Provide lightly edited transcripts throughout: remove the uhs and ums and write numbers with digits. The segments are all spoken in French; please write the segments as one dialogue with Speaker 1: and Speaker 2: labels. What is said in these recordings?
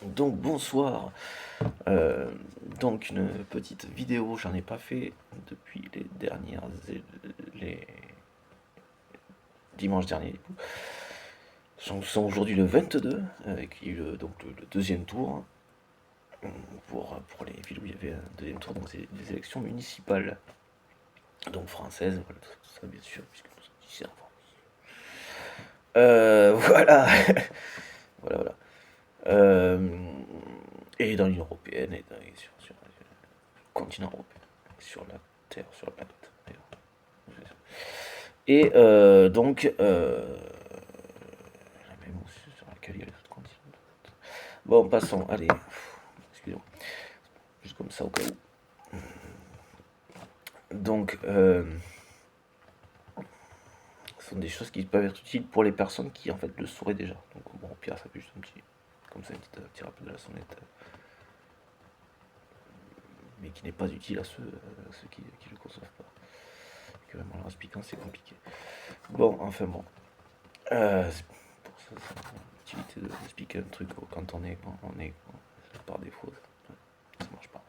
Speaker 1: Donc bonsoir. Euh, donc une petite vidéo, j'en ai pas fait depuis les dimanches derniers. Nous sommes aujourd'hui le 22, qui est le deuxième tour pour les villes où il y avait un deuxième tour, donc c'est des élections municipales, donc françaises, voilà, tout ça bien sûr, puisque nous sommes ici en France. Voilà, voilà, voilà. Euh, et dans l'Union Européenne sur le continent européen, sur la Terre, sur la planète. Et même sur laquelle il y a les autres continents. Bon, passons, allez. Excusez-moi, juste comme ça au cas où. Donc, ce sont des choses qui peuvent être utiles pour les personnes qui en fait le sauraient déjà. Donc, bon, au pire, ça fait juste un petit, comme ça, un petit rappel de la sonnette, mais qui n'est pas utile à ceux qui ne le conçoivent pas. Que même en leur expliquant, c'est compliqué. Bon, enfin bon. C'est pour ça, c'est l'utilité d'expliquer un truc quand on est par défaut. Ça marche pas.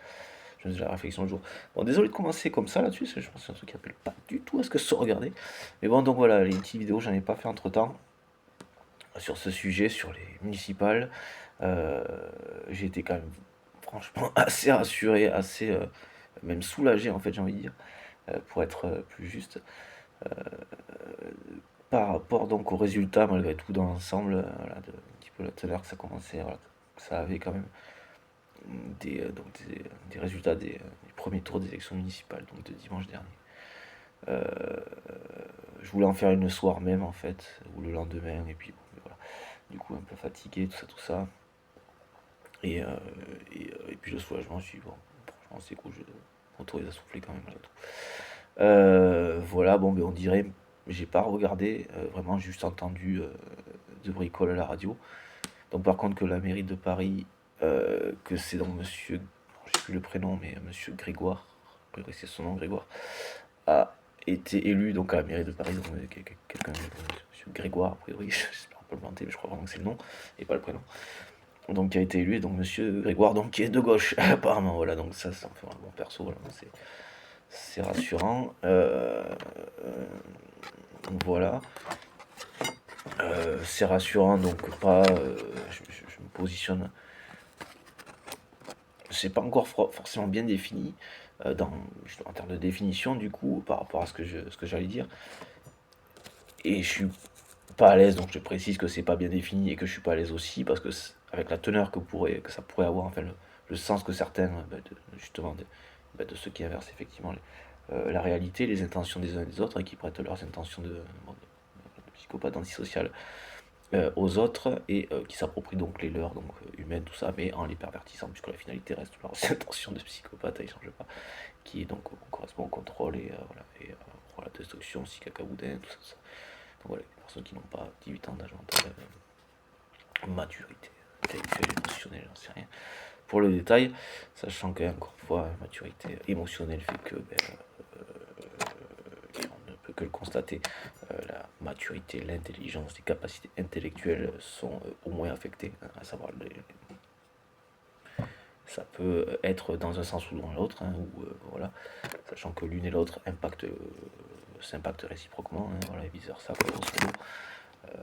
Speaker 1: Je me faisais la réflexion le jour. Bon, désolé de commencer comme ça là-dessus, je pense que c'est un truc qui appelle pas du tout à ce que ce soit regardé. Mais bon, donc voilà, les petites vidéos, j'en ai pas fait entre temps sur ce sujet, sur les municipales. Euh, j'ai été quand même franchement assez rassuré, assez même soulagé en fait, j'ai envie de dire, pour être plus juste, par rapport donc aux résultats malgré tout dans l'ensemble, voilà, un petit peu la teneur que ça commençait, voilà, que ça avait quand même des résultats du premier tour des élections municipales, donc de dimanche dernier. Euh, je voulais en faire une le soir même en fait, ou le lendemain, et puis bon, voilà. Du coup un peu fatigué, tout ça, tout ça. Et, euh, et puis le soulagement, je me suis dit, bon, franchement c'est cool, je m'autorise à souffler quand même, voilà tout. Voilà, bon, ben on dirait, j'ai pas regardé, vraiment juste entendu de bricole à la radio. Donc par contre que la mairie de Paris, que c'est donc monsieur, je sais plus le prénom, mais monsieur Grégoire, c'est son nom Grégoire, a été élu donc à la mairie de Paris, donc quelqu'un, monsieur Grégoire, a priori, j'espère pas le planter, mais je crois vraiment que c'est le nom et pas le prénom. Donc qui a été élu, et donc monsieur Grégoire, donc qui est de gauche, apparemment, voilà, donc ça en fait un bon perso, voilà, c'est rassurant. Voilà. C'est rassurant, donc pas. Je me positionne. C'est pas encore forcément bien défini en termes de définition, du coup, par rapport à ce que j'allais dire. Et je suis pas à l'aise, donc je précise que c'est pas bien défini et que je suis pas à l'aise aussi, parce que avec la teneur que ça pourrait avoir, enfin, le sens que certains, justement, de ceux qui inversent effectivement la réalité, les intentions des uns et des autres, et qui prêtent leurs intentions de psychopathe antisocial aux autres et qui s'approprient donc les leurs, donc humaines, tout ça, mais en les pervertissant, puisque la finalité reste leur intention de psychopathe, elle ne change pas, qui est donc correspond au contrôle et, voilà, et la destruction, si cacaboudin, tout ça, tout ça. Donc voilà, les personnes qui n'ont pas 18 ans d'âge mental, maturité intellectuelle, émotionnelle, j'en sais rien. Pour le détail, sachant qu'encore une fois, maturité émotionnelle fait que et on ne peut que le constater, la maturité, l'intelligence, les capacités intellectuelles sont au moins affectées, hein, à savoir ça peut être dans un sens ou dans l'autre, hein, ou voilà, sachant que l'une et l'autre s'impactent réciproquement, hein, voilà, et vice versa,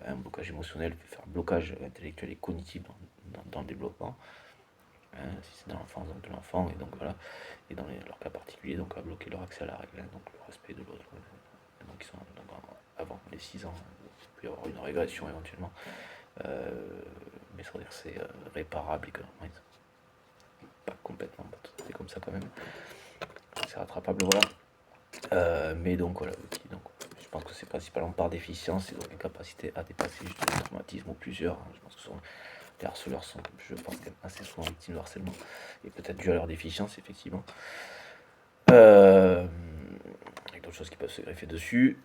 Speaker 1: un blocage émotionnel peut faire un blocage intellectuel et cognitif dans le développement, hein, si c'est dans l'enfance, donc de l'enfant, et donc voilà, et dans leur cas particulier, donc à bloquer leur accès à la règle, hein, donc le respect de l'autre, donc ils sont donc, avant les 6 ans, il peut y avoir une régression éventuellement, euh, mais ça veut dire que c'est réparable et que ouais, pas complètement, pas tout à fait comme ça quand même, c'est rattrapable, voilà. Mais donc voilà, donc, je pense que c'est principalement par déficience et donc incapacité à dépasser juste le traumatisme ou plusieurs, hein. Je pense que les harceleurs sont, je pense, quand même assez souvent victimes de harcèlement et peut-être dû à leur déficience, effectivement. Euh, avec d'autres choses qui peuvent se greffer dessus.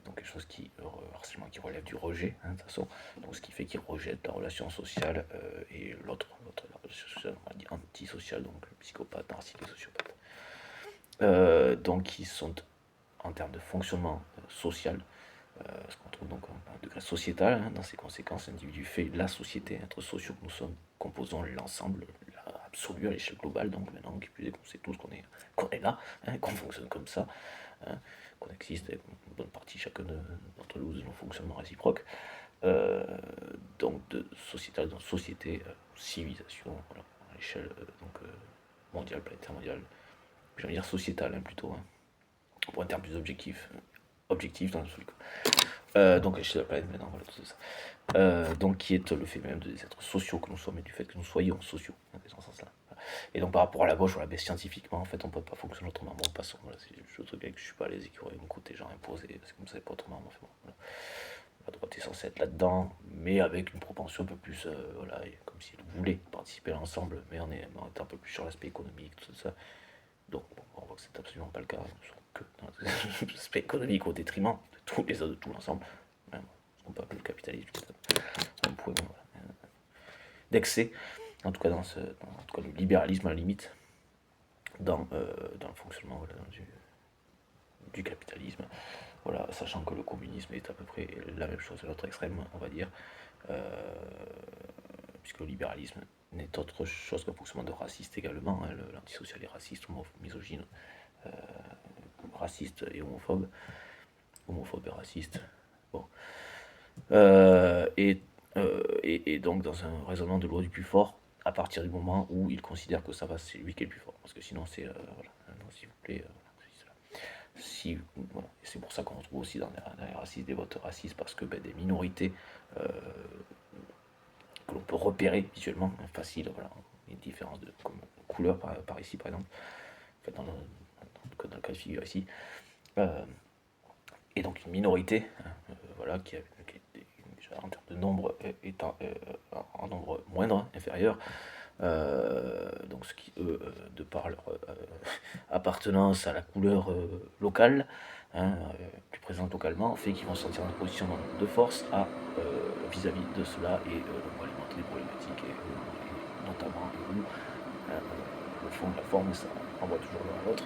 Speaker 1: Donc quelque chose harcèlement qui relève du rejet, hein, de toute façon. Donc ce qui fait qu'ils rejettent la relation sociale et la relation sociale, on va dire antisociale, donc le psychopathe, narcissique et sociopathe. Donc ils sont en termes de fonctionnement social ce qu'on trouve donc un degré sociétal, hein, dans ses conséquences, l'individu fait la société, être sociaux que nous sommes, composons l'ensemble, l'absolu à l'échelle globale, donc maintenant qu'on sait tous qu'on est là, hein, qu'on fonctionne comme ça, hein, qu'on existe avec une bonne partie chacun d'entre nous de nos fonctionnements réciproques, euh, donc de sociétal, dans société, civilisation, voilà, à l'échelle mondiale, planétaire mondiale, j'ai envie de dire sociétale, hein, plutôt, hein, pour un terme plus objectif dans le truc. Donc à l'échelle de la planète maintenant, voilà, tout ça. Donc qui est le fait même des êtres sociaux que nous sommes et du fait que nous soyons sociaux, dans ce sens-là. Et donc par rapport à la gauche, voilà, ben, scientifiquement, en fait, on peut pas fonctionner autrement. Bon, passons, voilà, c'est juste le truc avec que je suis pas à l'aise et qui aurait un côté genre imposé, parce que comme ça, c'est pas autrement. Enfin, bon, voilà. La droite est censée être là-dedans, mais avec une propension un peu plus, voilà, comme si elle voulait participer à l'ensemble, mais on est un peu plus sur l'aspect économique, tout ça. Donc, bon, on voit que c'est absolument pas le cas. Nous sommes que dans l'aspect économique au détriment de tous les autres, de tout l'ensemble. Même ce qu'on peut appeler le capitalisme. C'est un point voilà, d'excès, en tout cas en tout cas le libéralisme à la limite, dans le fonctionnement voilà, du capitalisme. Voilà, sachant que le communisme est à peu près la même chose à l'autre extrême, on va dire, puisque le libéralisme n'est autre chose qu'un fonctionnement de raciste également. Hein, l'antisocial est raciste, misogyne, raciste et homophobe et raciste. Bon. Et donc dans un raisonnement de loi du plus fort, à partir du moment où il considère que ça va, c'est lui qui est le plus fort. Parce que sinon c'est, voilà, non, s'il vous plaît, si, voilà. Et c'est pour ça qu'on retrouve aussi dans les racistes des votes racistes, parce que ben, des minorités que l'on peut repérer visuellement, facile, voilà, une différence de couleur par ici par exemple, en fait, dans le cas de figure ici, et donc une minorité, voilà, qui en termes de nombre étant en nombre moindre, inférieur, donc ce qui, eux, de par leur appartenance à la couleur locale, hein, plus présente localement, fait qu'ils vont se sentir en position de force vis-à-vis de cela et donc alimenter des problématiques, et notamment où le fond et la forme, ça renvoie toujours l'un à l'autre.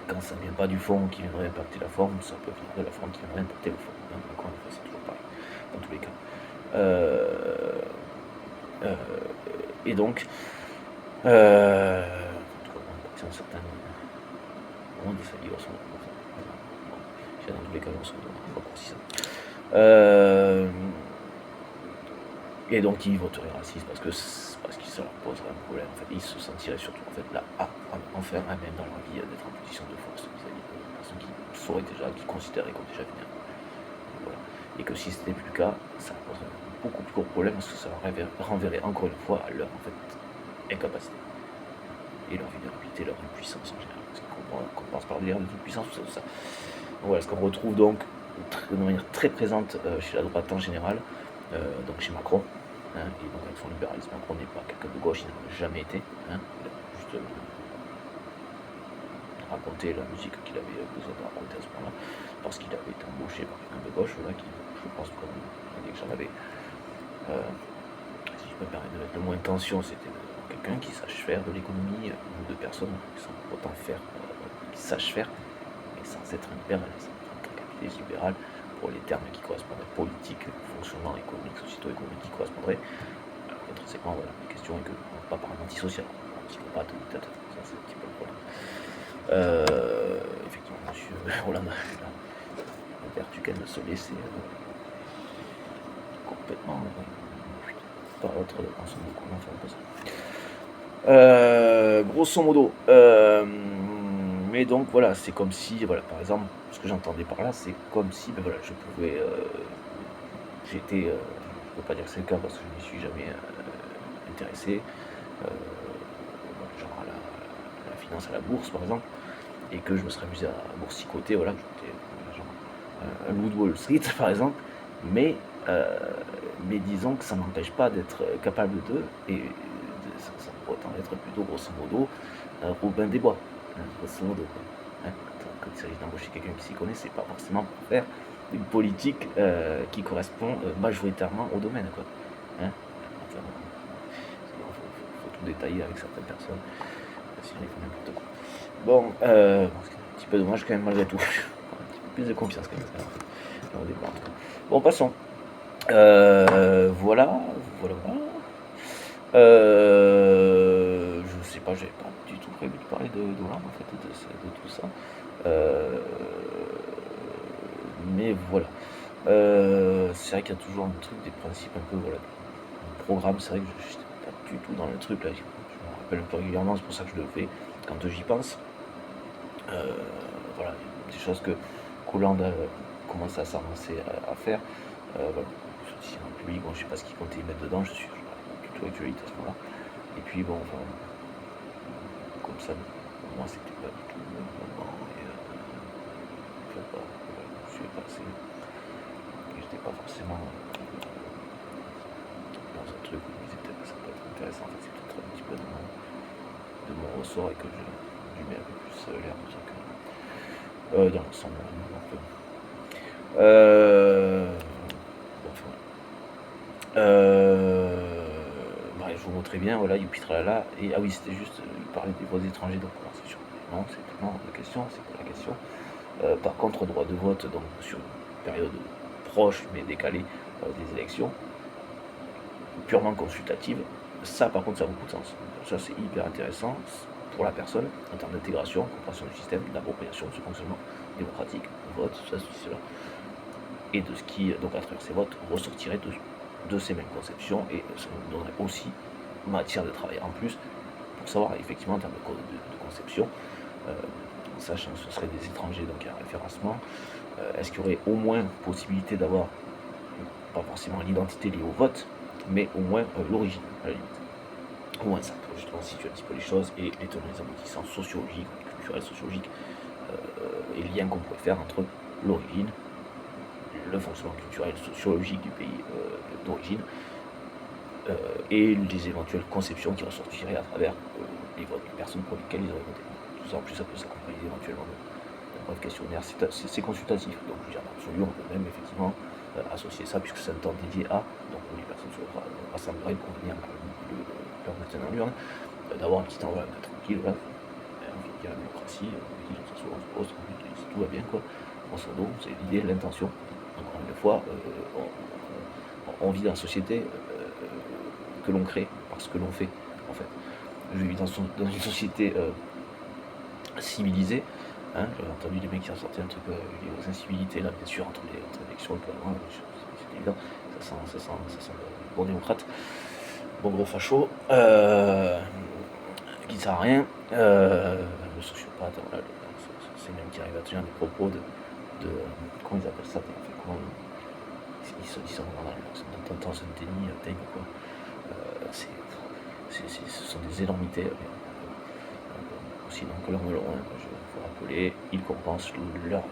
Speaker 1: Quand ça ne vient pas du fond qui viendrait impacter la forme, ça peut venir de la forme qui viendrait impacter le fond. Hein, encore une fois, c'est toujours pareil, dans tous les cas. Et donc, en tout cas, dans certains moments de sa vie, grosso modo, dans tous les cas, grosso modo, raccourci ça. Et donc, ils voteraient raciste parce que ça leur poserait un problème. En fait, ils se sentiraient surtout en fait là, enfin, à même dans leur vie, d'être en position de force vis-à-vis de personnes qui sauraient déjà, qui considéraient comme déjà vulnérables. Voilà. Et que si ce n'était plus le cas, ça poserait beaucoup plus gros problème parce que ça leur renverrait encore une fois à leur en fait, incapacité. Et leur vulnérabilité, leur impuissance en général. Parce qu'on pense par dire de toute puissance, tout ça. Donc voilà, ce qu'on retrouve donc de manière très présente chez la droite en général, donc chez Macron. Hein, et donc avec son libéralisme, Macron n'est pas quelqu'un de gauche, il n'en a jamais été. Hein, il a juste raconté la musique qu'il avait besoin de raconter à ce moment-là, parce qu'il avait été embauché par quelqu'un de gauche, là, qui, je pense, comme il dit que j'en avais, si je me permets de mettre le moins de tension, c'était quelqu'un qui sache faire de l'économie, ou de personnes qui sont autant faire, qui sachent faire, mais sans être un libéral, sans être un capitaliste libéral, pour les termes qui correspondraient politique, fonctionnement économique, socio-économique qui correspondraient. Intrinsèquement, voilà, la question est que on ne pas par un antisocial, un psychopathe, un dictateur, ça c'est un petit peu le problème. Effectivement, monsieur Hollande a eu la vertu qu'elle de se laisser complètement par l'autre dans son beaucoup, enfin un peu ça. Grosso modo, mais donc voilà, c'est comme si, voilà, par exemple, ce que j'entendais par là, c'est comme si, ben voilà, je pouvais, j'étais, je ne peux pas dire que c'est le cas parce que je n'y suis jamais intéressé, genre à la finance, à la bourse par exemple, et que je me serais amusé à boursicoter, voilà, que j'étais genre un loup de Wall Street par exemple, mais disons que ça n'empêche pas d'être capable et ça pourrait être plutôt grosso modo Robin des Bois, hein, grosso modo. Hein, quand il s'agit d'embaucher quelqu'un qui s'y connaît, c'est pas forcément pour faire une politique qui correspond majoritairement au domaine, quoi. Hein, enfin, faut tout détailler avec certaines personnes, sinon ils font n'importe quoi. Bon, c'est un petit peu dommage quand même malgré tout. plus de confiance quand même. Au départ, en tout cas. Bon, passons. Voilà. Je sais pas, j'avais pas du tout prévu de parler de Hollande en fait, de tout ça. Euh, mais voilà. C'est vrai qu'il y a toujours un truc, des principes un peu, voilà, un programme. C'est vrai que je n'étais pas du tout dans le truc là. Je me rappelle un peu régulièrement, c'est pour ça que je le fais quand j'y pense. Voilà, des choses que Hollande a commencé à s'avancer à faire. Voilà, sortir en public, bon, je sais pas ce qu'il comptait y mettre dedans, je suis pas du tout actualité à ce moment-là. Et puis bon, enfin, comme ça, pour moi c'était pas du tout le moment, et je sais pas, voilà, je suis passé, et j'étais pas forcément dans un truc où je me disais peut-être que ça peut être intéressant, en fait c'est peut-être un petit peu de mon ressort et que je mets un peu plus l'air de ça que dans l'ensemble. Bon, enfin, bah, je vous montrais bien, voilà, Youpi Tralala, et ah oui, c'était juste, il parlait des voix étrangers, donc voilà, c'est sûr. Non, c'est tellement de questions, c'est pas la question. Par contre, droit de vote, donc sur une période proche mais décalée des élections, purement consultative, ça par contre ça a beaucoup de sens. Ça c'est hyper intéressant pour la personne en termes d'intégration, compréhension du système, d'appropriation de ce fonctionnement démocratique, vote, ça, cela, et de ce qui, donc à travers ces votes, ressortirait de ces mêmes conceptions, et ça nous donnerait aussi matière de travail en plus pour savoir effectivement en termes de conception, sachant que ce serait des étrangers, donc il y a un référencement, est-ce qu'il y aurait au moins possibilité d'avoir, pas forcément l'identité liée au vote, mais au moins l'origine, à la limite. Au moins ça, pour justement situer un petit peu les choses et les tenants les aboutissants sociologiques, culturels, sociologiques, et les liens qu'on pourrait faire entre l'origine, le fonctionnement culturel, sociologique du pays d'origine, et les éventuelles conceptions qui ressortiraient à travers les votes des personnes pour lesquelles ils auraient voté. Tout ça en plus ça peut s'accompagner éventuellement d'un bref questionnaire, c'est consultatif, donc je veux dire, dans l'absolu on peut même effectivement associer ça puisque c'est un temps dédié à, donc où les personnes se rassembleraient pour venir leur bulletin dans l'urne, d'avoir un petit temps voilà, tranquille, voilà, il y a la démocratie, on s'assoit, on se pose, tout va bien quoi, grosso modo, c'est l'idée, l'intention. Encore une fois, on vit dans la société que l'on crée parce que l'on fait, en fait. Je vis dans une société civilisée. Hein, j'avais entendu des mecs qui ont sorti un truc lié aux incivilités, là, bien sûr, entre l'élection et le gouvernement, c'est évident, ça sent le bon démocrate, bon gros facho, qui ne sert à rien, le sociopathe, voilà, c'est même qui arrive à tenir des propos de comment ils appellent ça, comment ils sont dans un déni terrible, quoi. Ce sont des énormités, aussi long que leur melon, hein, il faut rappeler, ils compensent leur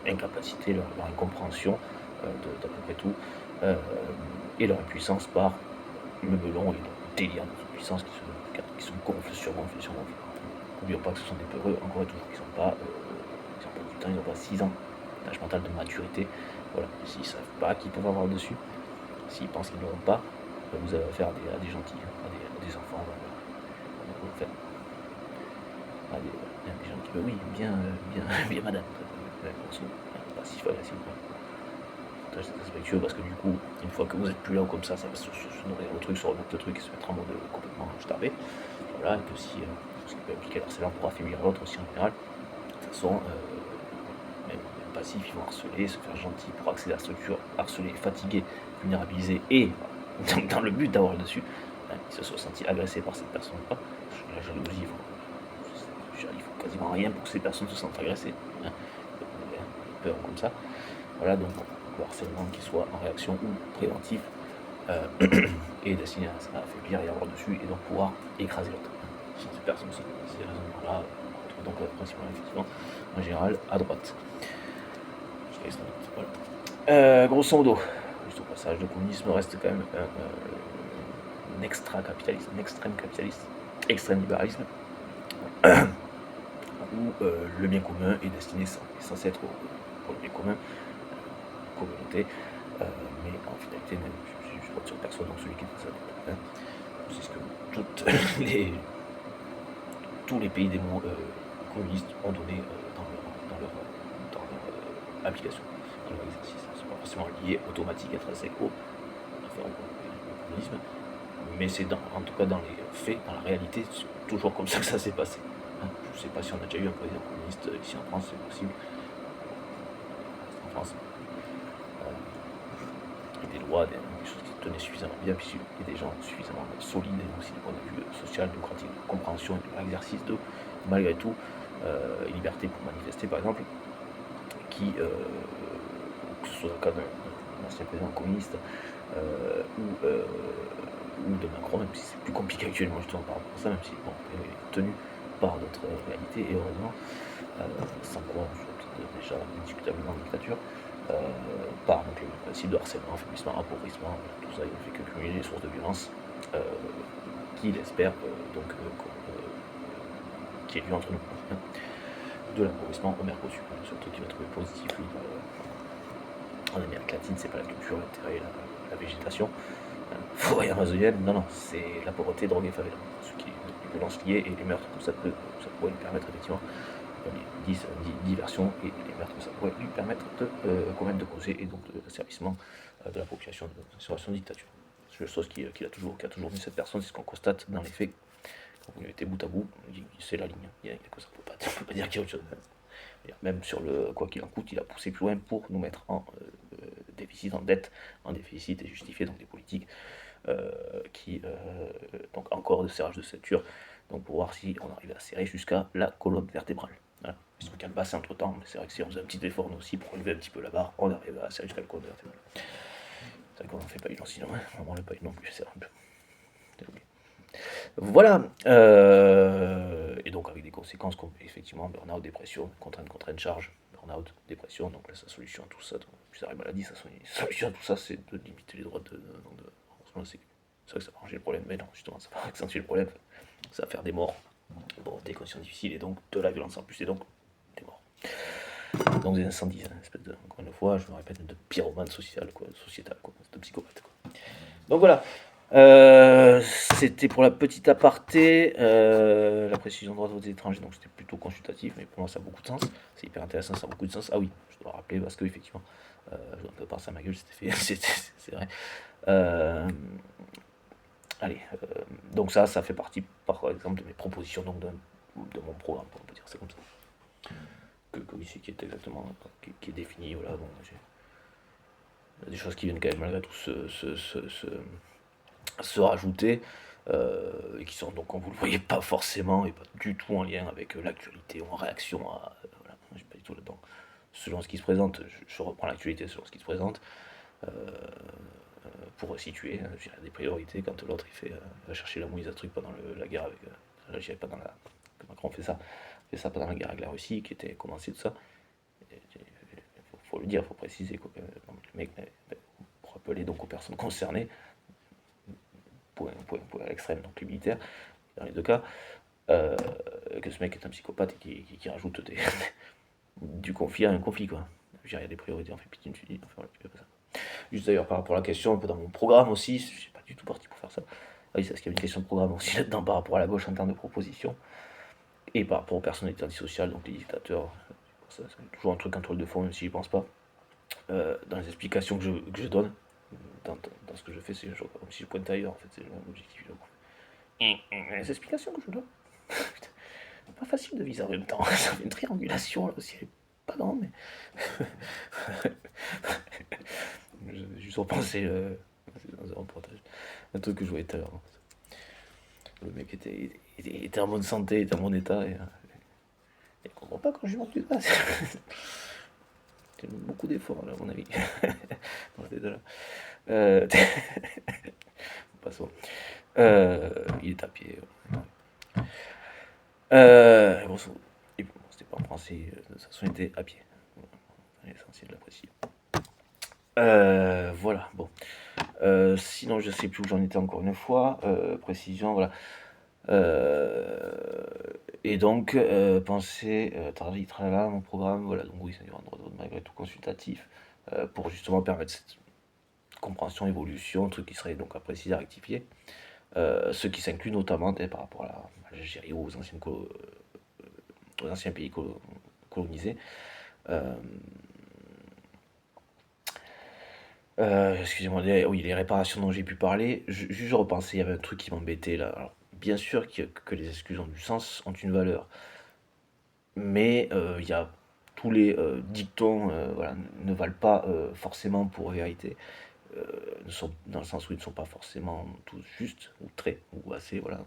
Speaker 1: incapacité, leur incompréhension d'à peu près tout, et leur impuissance par le melon et le délire de puissance qui se gonfle, surgonfle. N'oublions pas que ce sont des peureux, encore et toujours, qui n'ont pas du temps, ils n'ont pas 6 ans d'âge mental de maturité. Voilà, s'ils ne savent pas qu'ils peuvent avoir dessus, s'ils pensent qu'ils n'auront pas, vous avez affaire à des gentils, à des enfants, voilà. Enfin, à des gens qui, oui, bien madame, pas si facile, très respectueux, parce que du coup, une fois que vous êtes plus là ou comme ça va se nourrir le truc, se remettre le truc et se mettre en mode complètement starbé. Voilà, et que si, ce qui peut impliquer l'harcèlement pour affaiblir l'autre aussi en général, de toute façon, même passif, ils vont harceler, se faire gentil pour accéder à la structure, harceler, fatiguer, vulnérabiliser, et dans le but d'avoir le dessus, ils se sont sentis agressés par cette personne-là. La jalousie, il faut quasiment rien pour que ces personnes se sentent agressées. Hein. Peur comme ça. Voilà, donc le harcèlement qui soit en réaction ou préventif est destiné à affaiblir et avoir dessus et donc pouvoir écraser l'autre. Ce sont ces personnes, ces raisonnements-là, donc principalement effectivement en général à droite. Voilà. Grosso modo, juste au passage, le communisme reste quand même un extra-capitalisme, un extrême capitalisme, extrême libéralisme, où le bien commun est destiné, est censé être pour le bien commun, communauté, mais en finalité, même, je vote sur personne, donc celui qui fait ça, hein, c'est ce que tous les pays des mondes communistes ont donné dans leur application dans leur exercice. C'est pas forcément lié, automatique, intrinsèque au communisme, mais c'est en tout cas dans les faits, dans la réalité, c'est toujours comme ça que ça s'est passé. Je ne sais pas si on a déjà eu un président communiste ici en France, c'est possible. En France, des lois, des choses qui tenaient suffisamment bien, puis il y a des gens suffisamment solides, aussi du point de vue social, démocratique, de compréhension et de l'exercice de, malgré tout, liberté pour manifester par exemple, qui, que ce soit le cas d'un ancien président communiste ou de Macron, même si c'est plus compliqué actuellement justement par rapport à ça, même si bon, il est tenu par notre réalité, et heureusement, sans quoi on serait déjà indiscutablement en dictature, par donc, le principe de harcèlement, affaiblissement, appauvrissement, tout ça, il ne fait que cumuler les sources de violence qu'il espère qui est lieu entre nous. De l'appauvrissement au Mercosur, surtout qui va trouver positif, lui, en Amérique latine, c'est pas la culture, l'intérêt, la végétation, forêt amazonienne, non, c'est la pauvreté, drogue et favela, ce qui est les violences liées et les meurtres, tout ça, pourrait lui permettre effectivement diversion et les meurtres, ça pourrait lui permettre de commettre de causer et donc de l'asservissement de la population de situation de dictature. C'est chose qui a toujours mis cette personne, c'est ce qu'on constate dans les faits. Quand vous mettez bout à bout, c'est la ligne. Il y a que ça, on peut pas dire qu'il y a autre chose. Même sur le quoi qu'il en coûte, il a poussé plus loin pour nous mettre en déficit, en dette, en déficit et justifier donc des politiques qui donc encore de serrage de ceinture, donc pour voir si on arrive à serrer jusqu'à la colonne vertébrale. Voilà. Il se calme passer entre temps, mais c'est vrai que si on faisait un petit effort nous aussi pour relever un petit peu la barre, on arrive à serrer jusqu'à la colonne vertébrale. C'est vrai qu'on n'en fait pas une sinon, on ne pas une non plus, c'est un peu. Voilà, et donc avec des conséquences comme effectivement burn-out, dépression, contrainte, charge, burn-out, dépression, donc là sa solution à tout ça, puis arrêt maladie, sa solution à tout ça c'est de limiter les droits de c'est vrai que ça va arranger le problème, mais non, justement ça va accentuer le problème, ça va faire des morts, bon, des conditions difficiles et donc de la violence en plus et donc des morts. Donc des incendies, une espèce de, encore une fois, je me répète, de pyromane sociétal, quoi, de psychopathe, quoi. Donc voilà. C'était pour la petite aparté, la précision de droit de vote des étrangers, donc c'était plutôt consultatif, mais pour moi ça a beaucoup de sens, c'est hyper intéressant, ça a beaucoup de sens. Ah oui, je dois rappeler, parce que effectivement, je dois un peu penser à ma gueule, c'était fait, c'est vrai. Allez, donc ça fait partie par exemple de mes propositions, donc de mon programme, on peut dire ça comme ça. Que oui, c'est qui est exactement, qui est défini, voilà, bon, j'ai des choses qui viennent quand même malgré tout se rajouter, et qui sont donc, comme vous le voyez, pas forcément et pas du tout en lien avec l'actualité ou en réaction à. Voilà, je suis pas du tout là-dedans. Selon ce qui se présente, je reprends l'actualité selon ce qui se présente, pour situer des priorités quand l'autre il va chercher la mouise à truc pendant la guerre avec. Là, j'irai pas dans la. Macron fait ça pendant la guerre avec la Russie, qui était commencé tout ça. Il faut le dire, il faut préciser quoi. Le mec, pour rappeler donc aux personnes concernées, point à l'extrême, donc les militaires, dans les deux cas, que ce mec est un psychopathe et qui rajoute du conflit à un conflit, quoi. Il y a des priorités, on fait pitié, tu dis, enfin, voilà, tu fais pas ça. Juste d'ailleurs, par rapport à la question, un peu dans mon programme aussi, je suis pas du tout parti pour faire ça. Ah oui, c'est parce qu'il y a une question de programme aussi là-dedans par rapport à la gauche en termes de propositions, et par rapport aux personnalités antisociales, donc les dictateurs, c'est toujours un truc en toile de fond, même si j'y pense pas. Dans les explications que je donne, dans ce que je fais, c'est comme si je pointe ailleurs, en fait, c'est mon objectif. Les explications que je donne. C'est pas facile de viser en même temps. Ça fait une triangulation là aussi. Elle est pas grande, mais. J'ai juste repensé dans un reportage. Un truc que je voyais tout à l'heure. Le mec était en bonne santé, était en bon état. Et il comprend pas quand je lui montre du doigt. C'est beaucoup d'efforts, là, à mon avis. Dans cet état-là. Passons. Il est à pied. Bon, c'était pas en français, de toute façon, il était à pied. L'essentiel de l'apprécier. Voilà, bon. Sinon, je sais plus où j'en étais encore une fois. Précision, voilà. Et donc, penser, tralala, mon programme, voilà. Donc, oui, c'est un droit de vote malgré tout consultatif, pour justement permettre cette compréhension, évolution, truc qui serait donc à préciser, à rectifier. Ce qui s'inclut notamment par rapport à l'Algérie ou aux anciens pays colonisés. Excusez-moi, oui, les réparations dont j'ai pu parler, je repensais, il y avait un truc qui m'embêtait là. Alors, bien sûr que les excuses ont du sens, ont une valeur, mais il y a tous les dictons, voilà, ne valent pas forcément pour vérité, dans le sens où ils ne sont pas forcément tous justes, ou très, ou assez, voilà.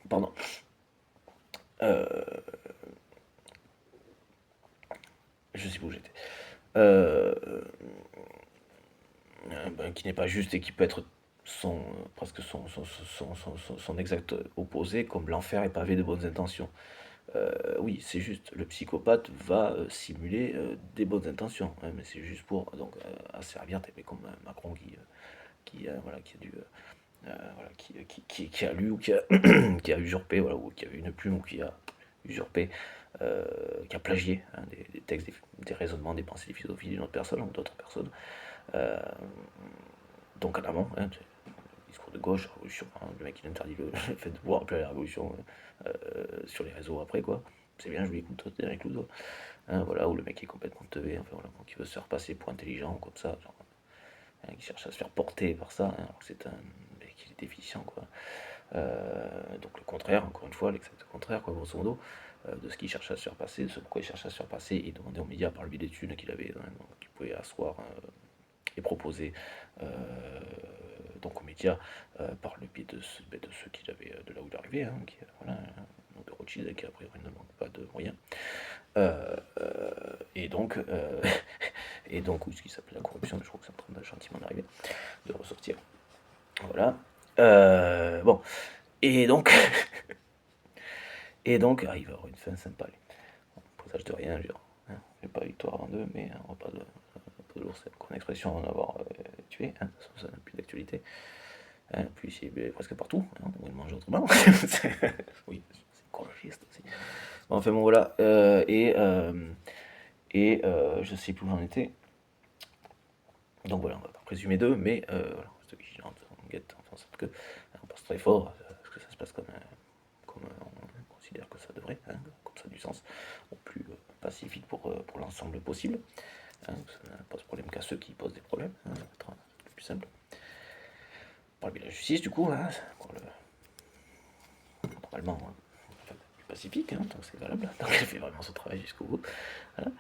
Speaker 1: Pardon. Euh, je sais pas où j'étais. Euh, ben, qui n'est pas juste et qui peut être presque son exact opposé, comme l'enfer est pavé de bonnes intentions. Oui, c'est juste, le psychopathe va simuler des bonnes intentions, hein, mais c'est juste pour donc asservir, mais comme Macron voilà, qui a dû voilà, qui a lu ou qui a, qui a usurpé, voilà, ou qui a eu une plume ou qui a usurpé, euh, qui a plagié hein, des textes, des raisonnements, des pensées, des philosophies d'une autre personne ou d'autres personnes. Euh, donc en amont, hein, discours de gauche, révolution, hein, le mec il interdit le fait de pouvoir appeler à la révolution sur les réseaux après quoi. C'est bien, je lui écoute, avec l'autre. Hein, voilà, où le mec est complètement teubé, enfin voilà, qui veut se faire passer pour intelligent, comme ça, genre, hein, qui cherche à se faire porter par ça, hein, alors que c'est un mec qui est déficient, quoi. Donc le contraire, encore une fois, l'exact contraire, quoi, grosso modo, de ce qu'il cherche à se faire passer, de ce pourquoi il cherche à se faire passer, et demander aux médias par le biais d'études qu'il avait, hein, qu'il pouvait asseoir et proposer euh, donc aux médias par le biais de ceux qu'il avait, de là où il arrivait, hein, qui, voilà, de Rothschild, qui a priori ne manque pas de moyens. Euh, euh, et donc, euh, et donc, oui, ce qui s'appelle la corruption, mais je crois que c'est en train de gentiment d'arriver, de ressortir. Voilà. Bon. Et donc, et donc, il va y avoir une fin sympa. Présage de rien, genre. Hein, j'ai pas victoire en deux, mais on va pas de l'ours, c'est encore une expression à en avoir tué, hein, ça n'a plus d'actualité. Hein, puis c'est presque partout, hein, on le mange autrement. Oui, c'est écologiste aussi. Bon, enfin bon, voilà. Je sais plus où j'en étais. Donc voilà, on va pas présumer d'eux, mais voilà, on reste vigilante, on guette, enfin, en sorte que on pense très fort, que ça se passe comme on considère que ça devrait, hein, comme ça a du sens, au plus pacifique pour l'ensemble possible. Hein, ça ne pose problème qu'à ceux qui posent des problèmes, hein, ça va être le plus simple. Par le biais de la justice, du coup, hein, normalement, hein, enfin, plus pacifique, hein, donc c'est valable, donc elle fait vraiment son travail jusqu'au bout. Voilà.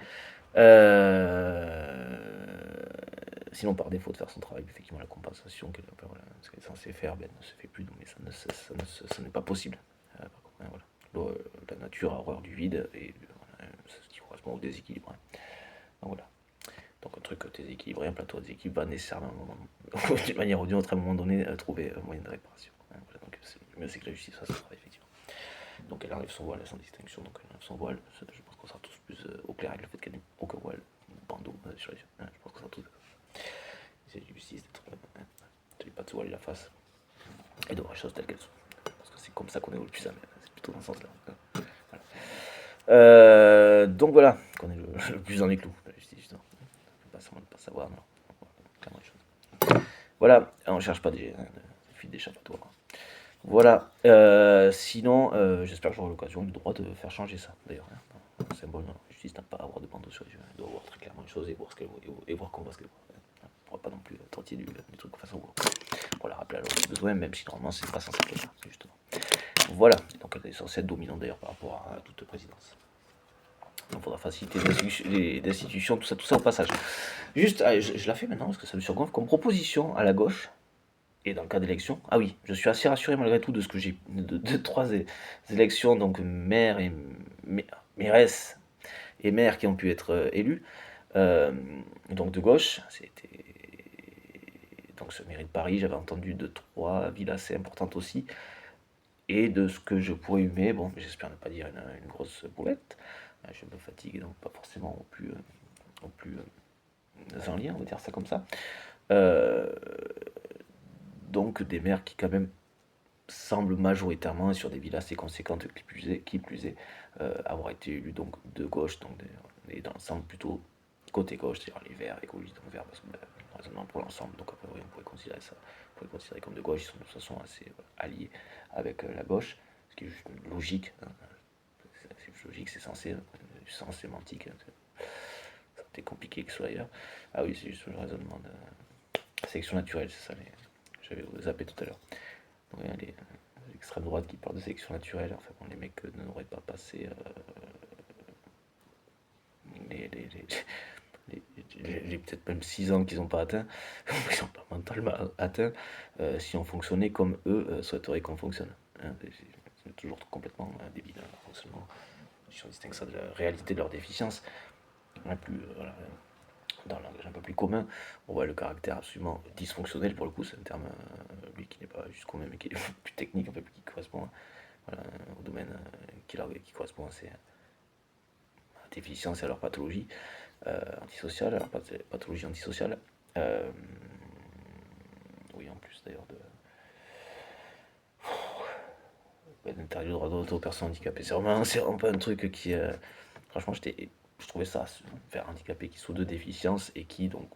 Speaker 1: Sinon, par défaut de faire son travail, effectivement, la compensation voilà, ce qu'elle est censée faire ben, ne se fait plus, donc, mais ça n'est pas possible. Par contre, hein, voilà. La nature a horreur du vide et voilà, ce qui correspond au déséquilibre. Hein. Donc voilà. Donc un truc déséquilibré, un plateau déséquilibré va nécessairement, d'une manière ou d'une autre, à un moment donné, trouver un moyen de réparation. Hein, voilà, donc le mieux c'est que la justice fasse son travail, effectivement. Donc elle enlève son voile sans distinction, donc elle enlève son voile. Je pense qu'on sera tous plus au clair avec le fait qu'elle n'ait aucun voile, bandeau sur les yeux. Hein, je pense qu'on sera tous d'accord. C'est justice d'être. Hein, tu pas de se voiler la face et de voir les choses telles qu'elles sont. Parce que c'est comme ça qu'on évolue plus jamais. C'est plutôt dans ce sens-là. Voilà. Donc voilà, qu'on est le plus dans les clous, la justice, justement. Pas seulement de ne pas savoir, non. Clairement les choses. Voilà, on ne cherche pas des fuites d'échappatoire. Voilà. Sinon, j'espère que j'aurai l'occasion, le droit de faire changer ça, d'ailleurs. Hein. Un symbole, non. La justice n'a pas à avoir de bandeau sur les yeux. Elle doit voir très clairement les choses et voir ce qu'elle voit, et voir comment ce qu'elle voit. On ne pourra pas non plus tortiller du truc de façon pour la rappeler à l'heure du besoin, même si normalement c'est pas censé être ça, justement. Voilà. Donc elle est censée être dominante d'ailleurs par rapport à toute présidence. Il faudra faciliter les institutions, tout ça au passage. Juste, je la fais maintenant parce que ça me surgonfle comme proposition à la gauche. Et dans le cas d'élection, ah oui, je suis assez rassuré malgré tout de ce que j'ai de trois élections, donc maire et mairesse et maire qui ont pu être élus, euh, donc de gauche. C'était donc ce mairie de Paris, j'avais entendu de trois villes assez importantes aussi, et de ce que je pourrais humer, bon, j'espère ne pas dire une grosse boulette. Je me fatigue donc pas forcément au plus en lien, on va dire ça comme ça. Euh, donc des maires qui quand même semble majoritairement sur des villes assez conséquentes qui plus est avoir été élus donc de gauche, donc et dans l'ensemble plutôt côté gauche, c'est-à-dire les Verts, écologistes donc Verts, parce que raisonnement pour l'ensemble, donc a priori on pourrait considérer ça, on pourrait considérer comme de gauche, ils sont de toute façon assez alliés avec la gauche, ce qui est juste logique, hein, c'est logique, c'est censé, du sens sémantique, hein, c'était compliqué que ce soit ailleurs. Ah oui, c'est juste le raisonnement de sélection naturelle, c'est ça, j'avais zappé tout à l'heure. Donc, l'extrême droite qui parle de sélection naturelle, enfin bon, les mecs n'auraient pas passé les, les, les, peut-être même 6 ans qu'ils n'ont pas atteint, ils n'ont pas mentalement atteint, si on fonctionnait comme eux souhaiteraient qu'on fonctionne. Hein, c'est toujours complètement débile, hein, leur fonctionnement. Si on distingue ça de la réalité de leur déficience, voilà, dans un langage un peu plus commun, on voit le caractère absolument dysfonctionnel, pour le coup, c'est un terme, lui, qui n'est pas juste commun, mais qui est plus technique, un peu plus qui correspond voilà, au domaine qui correspond à ces déficiences et à leur pathologie antisociale, alors pathologie antisociale. Oui, en plus d'ailleurs d'interdire le droit d'auto aux personnes handicapées. C'est vraiment pas un truc qui. Franchement, je trouvais ça faire handicapé qui soit de déficience et qui, donc,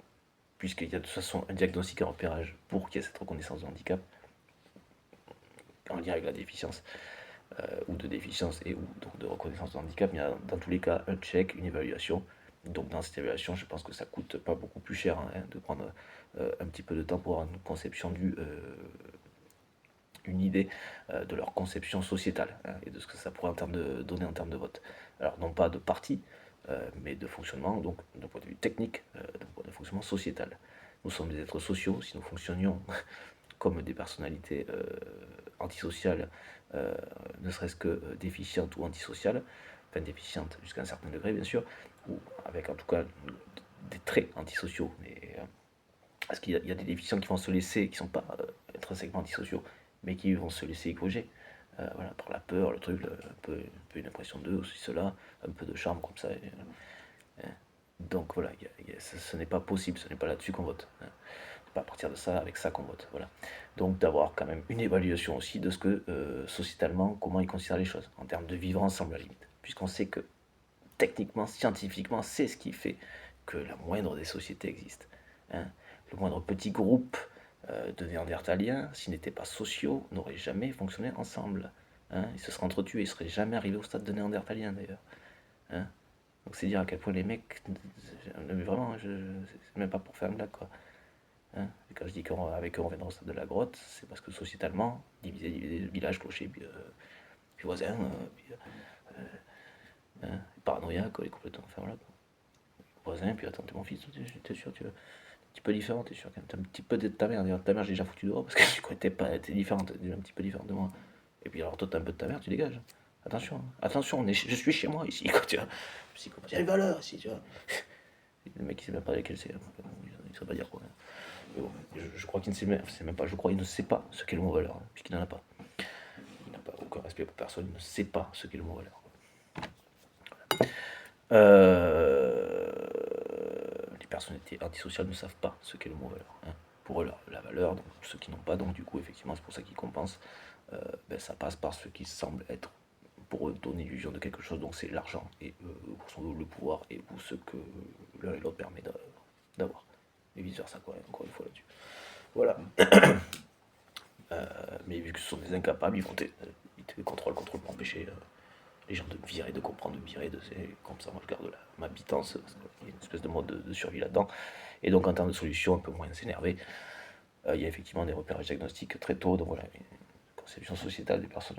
Speaker 1: puisqu'il y a de toute façon un diagnostic et un repérage pour qu'il y ait cette reconnaissance de handicap en lien avec la déficience ou de déficience et ou donc de reconnaissance de handicap, il y a dans tous les cas un check, une évaluation. Donc dans cette évaluation, je pense que ça coûte pas beaucoup plus cher hein, de prendre un petit peu de temps pour avoir une conception une idée de leur conception sociétale hein, et de ce que ça pourrait donner en termes de vote. Alors non pas de parti, mais de fonctionnement, donc d'un point de vue technique, d'un point de fonctionnement sociétal. Nous sommes des êtres sociaux, si nous fonctionnions comme des personnalités antisociales, ne serait-ce que déficientes ou antisociales, enfin déficientes jusqu'à un certain degré bien sûr, ou avec en tout cas des traits antisociaux, parce qu'il y a des déficients qui vont se laisser, qui ne sont pas intrinsèquement antisociaux, mais qui vont se laisser épouger, voilà, par la peur, le truc, un peu une impression d'eux, aussi cela, un peu de charme comme ça. Donc voilà, ce n'est pas possible, ce n'est pas là-dessus qu'on vote. Hein. C'est pas à partir de ça, avec ça qu'on vote. Voilà. Donc d'avoir quand même une évaluation aussi de ce que sociétalement, comment ils considèrent les choses, en termes de vivre ensemble à la limite. Puisqu'on sait que techniquement, scientifiquement, c'est ce qui fait que la moindre des sociétés existe. Hein. Le moindre petit groupe de Néandertaliens, s'ils n'étaient pas sociaux, n'auraient jamais fonctionné ensemble. Hein. Ils se seraient entretués, ils ne seraient jamais arrivés au stade de Néandertalien d'ailleurs. Hein. Donc c'est dire à quel point les mecs, vraiment, c'est même pas pour faire une blague quoi. Hein. Et quand je dis qu'avec eux on viendra au stade de la grotte, c'est parce que sociétalement, diviser, village, clocher, puis voisin, hein, paranoïaque, quoi, complètement, enfin voilà. Quoi. Voisin, puis attends, t'es mon fils, t'es sûr, tu veux un petit peu différent, t'es sûr, quand même, t'es un petit peu de ta mère, d'ailleurs, ta mère j'ai déjà foutu dehors parce que tu crois que t'es différente, t'es un petit peu différente de moi. Et puis alors toi t'as un peu de ta mère, tu dégages. Attention, attention, je suis chez moi ici, quoi, tu vois. Psychopathe, il y a une valeur ici, tu vois. Le mec il sait même pas laquelle c'est, il sait pas dire quoi. Mais bon, je crois qu'il ne sait même, c'est même pas, je crois qu'il ne sait pas ce qu'est le mot valeur, hein, puisqu'il n'en a pas. Il n'a pas aucun respect pour personne, il ne sait pas ce qu'est le mot valeur. Les personnalités antisociales ne savent pas ce qu'est le mot valeur. Hein. Pour eux, la valeur, donc ceux qui n'ont pas, donc du coup, effectivement, c'est pour ça qu'ils compensent. Ça passe par ce qui semble être, pour eux, donner l'illusion de quelque chose, donc c'est l'argent et le pouvoir et ou ce que l'un et l'autre permet d'avoir. Et vice versa, quoi, encore une fois là-dessus. Voilà. Mais vu que ce sont des incapables, ils te contrôlent pour empêcher les gens de me virer, de comprendre, de me virer, comme ça moi je garde ma bitance, il y a une espèce de mode de survie là-dedans. Et donc en termes de solution, un peu moins s'énerver, il y a effectivement des repérages diagnostiques très tôt, donc voilà, une conception sociétale des personnes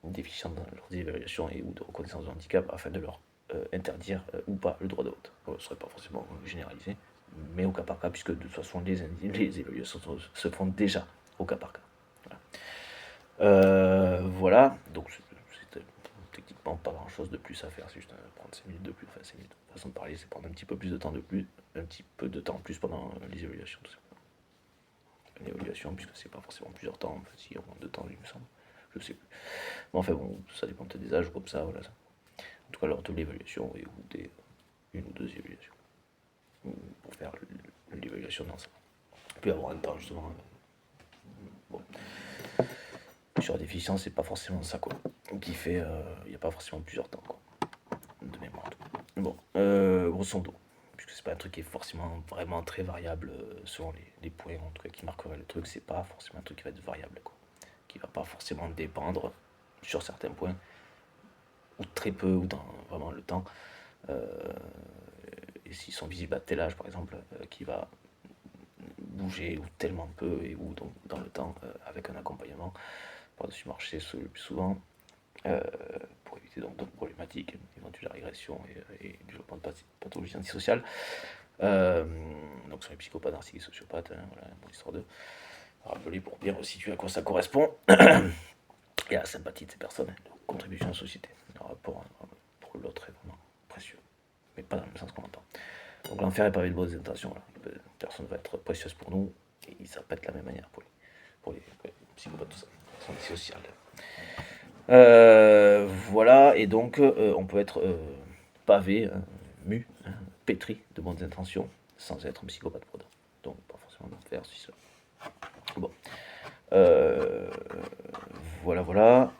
Speaker 1: déficientes dans leurs évaluations et ou de reconnaissance de handicap afin de leur interdire ou pas le droit de vote. Ce ne serait pas forcément généralisé, mais au cas par cas, puisque de toute façon les évaluations se font déjà au cas par cas. Voilà, donc c'était techniquement pas grand chose de plus à faire, c'est juste prendre 5 minutes de plus, enfin 5 minutes, façon de parler, c'est prendre un petit peu plus de temps de plus, un petit peu de temps en plus pendant les évaluations, tout simplement. Une évaluation, puisque c'est pas forcément plusieurs temps, en fait, si, au moins 2 temps, il me semble, je sais plus. Mais enfin bon, ça dépend peut-être des âges ou comme ça, voilà. En tout cas, lors de l'évaluation, et ou une ou deux évaluations, pour faire l'évaluation d'ensemble. Puis avoir un temps, justement. Bon. Sur la déficience, c'est pas forcément ça, quoi. Qui fait, il n'y a pas forcément plusieurs temps, quoi. De mémoire. Bon, grosso modo, puisque c'est pas un truc qui est forcément vraiment très variable selon les points, en tout cas qui marqueraient le truc, c'est pas forcément un truc qui va être variable, quoi. Qui va pas forcément dépendre sur certains points, ou très peu, ou dans vraiment le temps. Et s'ils sont visibles à tel âge, par exemple, qui va bouger ou tellement peu et ou donc dans le temps avec un accompagnement par-dessus marché le plus souvent pour éviter donc d'autres problématiques, éventuelle régression et développement de pathologies antisociales. Donc sur les psychopathes, narcissiques et sociopathes, voilà, bon, histoire de rappeler pour bien resituer à quoi ça correspond et à la sympathie de ces personnes, leur contribution à la société. Leur rapport pour l'autre est vraiment précieux, mais pas dans le même sens qu'on entend. Donc l'enfer est pavé de bonnes intentions. Voilà. Personne ne va être précieuse pour nous, et ça peut être de la même manière pour les psychopathes, tout ça. Sont antisociales. Voilà, et donc on peut être pavé, mu, pétri de bonnes intentions, sans être un psychopathe pour autant. Donc pas forcément d'enfer, si cela. Bon. Euh, voilà, voilà.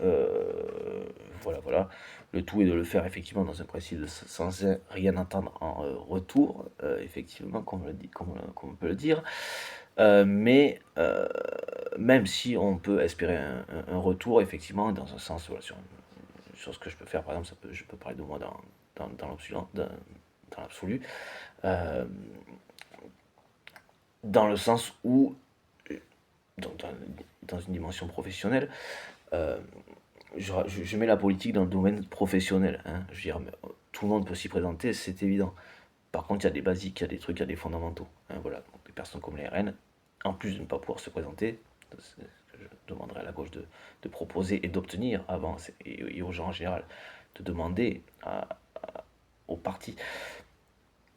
Speaker 1: Voilà, voilà. Le tout est de le faire effectivement dans un principe sans rien attendre en retour, effectivement, comme on peut le dire. Mais même si on peut espérer un retour, effectivement, dans un sens, voilà, sur ce que je peux faire, par exemple, je peux parler de moi dans l'absolu, euh, dans le sens où, dans une dimension professionnelle, euh, je mets la politique dans le domaine professionnel. Hein. Je veux dire, tout le monde peut s'y présenter, c'est évident. Par contre, il y a des basiques, il y a des trucs, il y a des fondamentaux. Hein, voilà. Donc, des personnes comme les RN, en plus de ne pas pouvoir se présenter, je demanderai à la gauche de proposer et d'obtenir avant, et aux gens en général, de demander aux partis,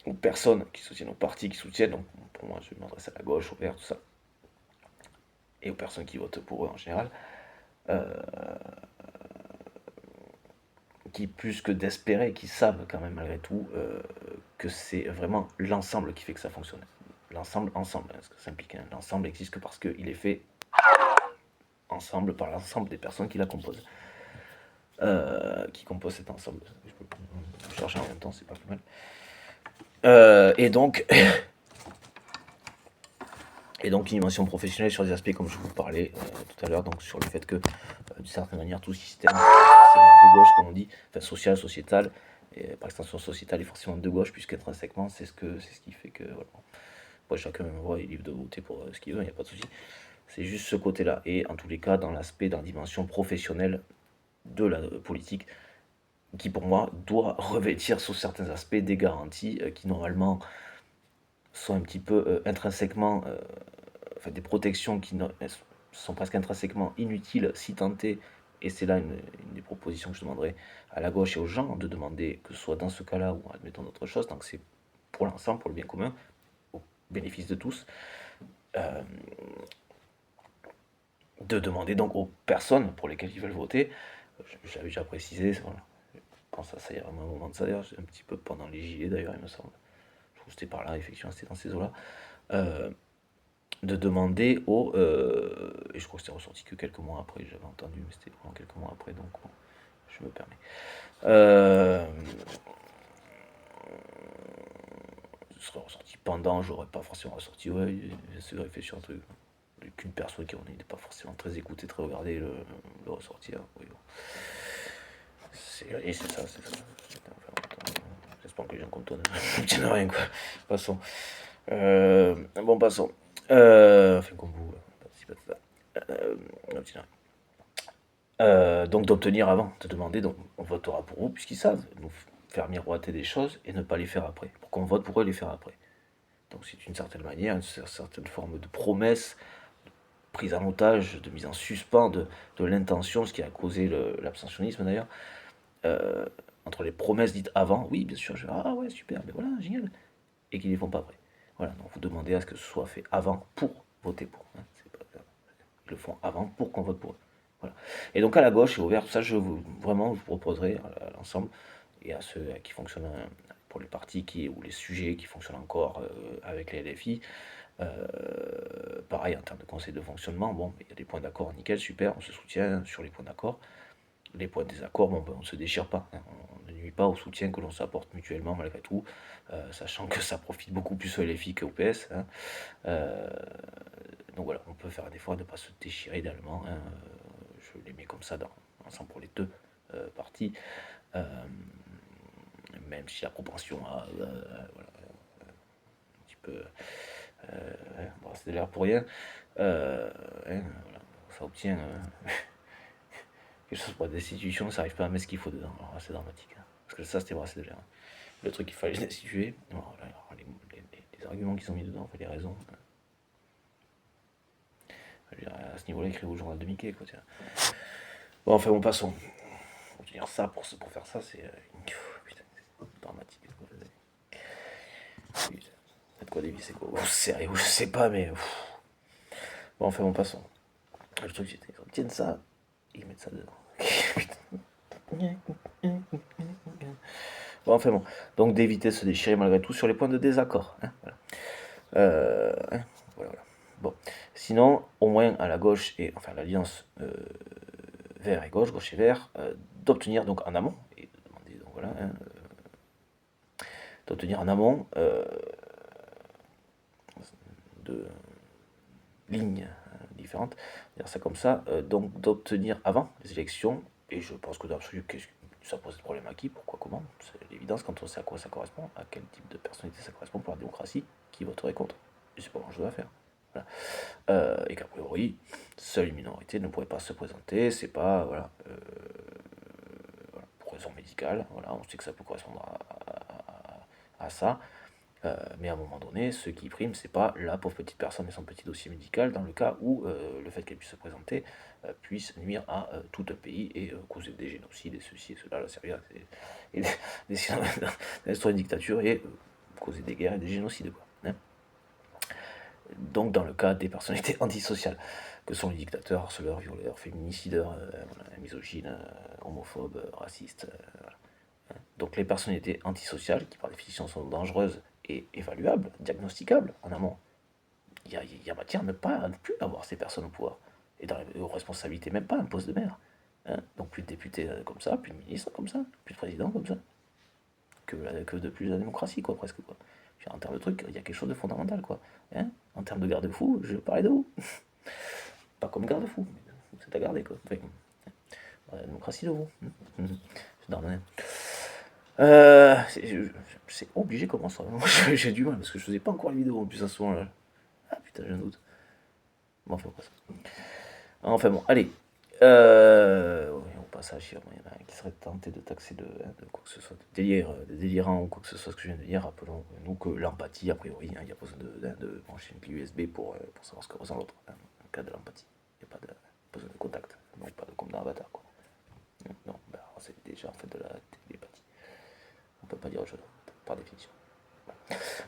Speaker 1: aux personnes qui soutiennent, aux partis qui soutiennent, donc pour moi je m'adresse à la gauche, au vert, tout ça, et aux personnes qui votent pour eux en général, euh, qui plus que d'espérer, qui savent quand même malgré tout que c'est vraiment l'ensemble qui fait que ça fonctionne. L'ensemble, ensemble, hein, ce que ça implique. Hein. L'ensemble existe que parce qu'il est fait ensemble par l'ensemble des personnes qui la composent. Qui composent cet ensemble. Je peux chercher en même temps, c'est pas plus mal. Et donc, une dimension professionnelle sur des aspects comme je vous parlais tout à l'heure, donc sur le fait que, d'une certaine manière, tout système de gauche, comme on dit, enfin social, sociétal, et par extension sociétale est forcément de gauche, puisqu'intrinsèquement, c'est ce qui fait que, voilà. Après, chacun voit, il est libre de voter pour ce qu'il veut, il n'y a pas de souci. C'est juste ce côté-là. Et en tous les cas, dans la dimension professionnelle de la politique, qui pour moi doit revêtir sous certains aspects des garanties qui normalement sont un petit peu intrinsèquement, enfin des protections qui sont presque intrinsèquement inutiles si tentées, et c'est là une des propositions que je demanderai à la gauche et aux gens, de demander que ce soit dans ce cas-là ou admettons d'autres choses, tant que c'est pour l'ensemble, pour le bien commun, au bénéfice de tous, euh, de demander donc aux personnes pour lesquelles ils veulent voter, je l'avais déjà précisé, voilà. Je pense à ça, il y a vraiment un moment de ça d'ailleurs, un petit peu pendant les gilets d'ailleurs, il me semble. Je trouve que c'était par là, effectivement, c'était dans ces eaux-là. De demander aux. Et je crois que c'était ressorti que quelques mois après, j'avais entendu, mais c'était vraiment quelques mois après, donc bon, je me permets. Ce serait ressorti pendant, j'aurais pas forcément ressorti, ouais, c'est réfléchir sur un truc. Qu'une personne qui n'est pas forcément très écoutée, très regardée, le ressortir. Oui, bon. Et c'est ça, c'est ça. J'espère que les gens comme toi ne tiennent rien, quoi. Passons. Bon, passons. Enfin, comme vous, c'est pas ça. Donc d'obtenir avant, de demander, donc on votera pour vous, puisqu'ils savent nous faire miroiter des choses et ne pas les faire après. Pour qu'on vote pour eux et les faire après. Donc c'est une certaine manière, une certaine forme de promesse, prise en otage, de mise en suspens de l'intention, ce qui a causé l'abstentionnisme d'ailleurs, euh, entre les promesses dites avant, oui bien sûr, ah ouais super, mais voilà, génial, et qui ne les font pas après. Voilà, donc vous demandez à ce que ce soit fait avant pour voter pour. Hein, ils le font avant pour qu'on vote pour eux. Voilà. Et donc à la gauche et au vert, tout ça, vraiment, je vous proposerai à l'ensemble et à ceux qui fonctionnent pour les partis ou les sujets qui fonctionnent encore avec les LFI. Pareil en termes de conseil de fonctionnement, bon, il y a des points d'accord, nickel, super, on se soutient sur les points d'accord. Les points de désaccord, bon, ben, on ne se déchire pas, hein, on ne nuit pas au soutien que l'on s'apporte mutuellement malgré tout, sachant que ça profite beaucoup plus aux LFI qu'au PS. Hein. Donc voilà, on peut faire un effort de ne pas se déchirer idéalement. Hein. Je les mets comme ça ensemble pour les deux parties. Même si la propension à voilà, peu brasser de l'air pour rien. Voilà, ça obtient quelque chose pour la destitution, ça n'arrive pas à mettre ce qu'il faut dedans. Alors c'est dramatique. Hein. Parce que ça, c'était brasser de l'air. Le truc qu'il fallait destituer, alors, les arguments qu'ils ont mis dedans, enfin, les raisons. À ce niveau-là, écrit au journal de Mickey, quoi, tiens. Bon, enfin, bon, passons. Obtenir ça pour faire ça, c'est putain, c'est dramatique. Faites quoi, Davis, c'est quoi? Oh, sérieux, je sais pas, mais. Bon, enfin, bon, passons. Le truc, c'est qu'ils obtiennent ça, ils mettent ça dedans. Bon, enfin bon. Donc, d'éviter de se déchirer malgré tout sur les points de désaccord. Hein, voilà. Voilà. Bon. Sinon, au moins à la gauche, et enfin l'alliance vert et gauche, gauche et vert, d'obtenir donc en amont, et de demander, donc voilà, hein, d'obtenir en amont de lignes différentes, dire ça comme ça, donc d'obtenir avant les élections, et je pense que dans l'absolu, ça pose des problèmes à qui, pourquoi, comment, c'est l'évidence quand on sait à quoi ça correspond, à quel type de personnalité ça correspond pour la démocratie, qui voterait contre, et c'est pas grand chose à faire. Voilà. Et qu'a priori, seule une minorité ne pourrait pas se présenter, c'est pas, voilà, pour raison médicale, voilà, on sait que ça peut correspondre à ça, mais à un moment donné, ce qui prime, c'est pas la pauvre petite personne et son petit dossier médical, dans le cas où le fait qu'elle puisse se présenter puisse nuire à tout un pays et causer des génocides et ceci et cela, la Syrie, et d'instaurer une dictature et causer des guerres et des génocides, quoi. Hein. Donc dans le cas des personnalités antisociales, que sont les dictateurs, harceleurs, violeurs, féminicideurs, voilà, misogynes, homophobes, racistes, voilà. Donc les personnalités antisociales, qui par définition sont dangereuses et évaluables, diagnosticables en amont, il y a matière à ne plus avoir ces personnes au pouvoir. Et dans les responsabilités, même pas un poste de maire. Hein. Donc plus de députés comme ça, plus de ministres comme ça, plus de présidents comme ça. Que de plus la démocratie, quoi, presque, quoi. En termes de trucs, il y a quelque chose de fondamental, quoi. Hein. En termes de garde-fou, je parlais de vous. Pas comme garde-fou, mais c'est à garder, quoi. Enfin, la démocratie de vous. C'est Darmanin. C'est obligé comment ça. Moi j'ai du mal parce que je faisais pas encore les vidéos en plus à ce moment-là. Ah putain, j'ai un doute. Bon, enfin, enfin bon, allez. On passe à chier. Il y en a qui serait tenté de taxer de quoi que ce soit, de délirant ou quoi que ce soit ce que je viens de dire. Rappelons-nous que l'empathie, a priori, il y a besoin de brancher une clé USB pour savoir ce que ressent l'autre. Hein, dans le cas de l'empathie. Il n'y a pas besoin de contact. Donc pas comme dans Avatar, quoi. Non, bah, c'est déjà en fait de la télépathie. On peut pas dire autre chose, par définition.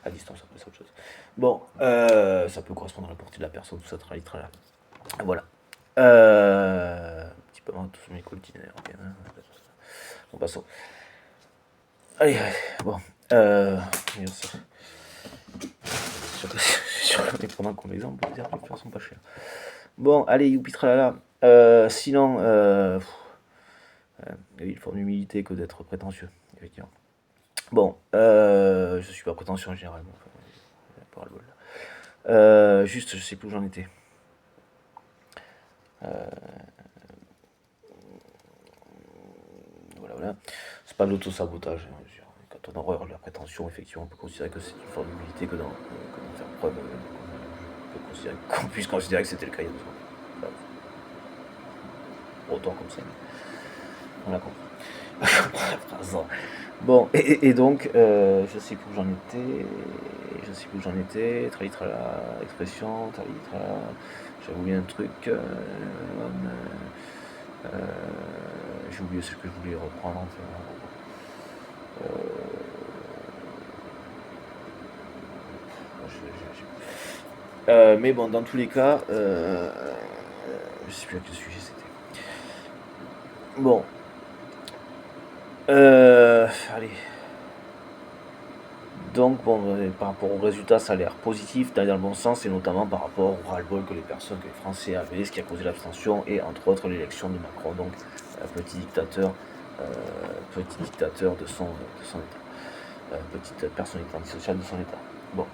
Speaker 1: À distance, après, c'est autre chose. Bon, ça peut correspondre à la portée de la personne, tout ça, tralala. Voilà. Un petit peu moins tous mes coltines d'ailleurs. Okay, hein. Bon, passons. Allez, bon. C'est sûr qu'on est prenant comme exemple, on peut dire que les sont pas chères. Bon, allez, youpi tralala. Sinon, il y a une forme d'humilité que d'être prétentieux, effectivement. Bon, je suis pas prétentieux en général. Juste, je sais plus où j'en étais. Voilà. C'est pas de l'auto-sabotage. Hein, quand on a horreur de la prétention, effectivement, on peut considérer que c'est une forme d'humilité que d'en faire preuve. Qu'on puisse considérer que c'était le cas il y a 2 ans. Autant comme ça. On l'a compris. Bon, et donc, je sais plus où j'en étais, trali-trala, expression, trali-trala, j'ai oublié un truc, j'ai oublié ce que je voulais reprendre, mais bon, dans tous les cas, je sais plus à quel sujet c'était. Bon. Allez. Donc, bon, par rapport au résultat, ça a l'air positif, d'aller dans le bon sens, et notamment par rapport au ras-le-bol que les Français avaient, ce qui a causé l'abstention, et entre autres l'élection de Macron, donc petit dictateur de son État, petite personnalité antisociale de son État. Bon.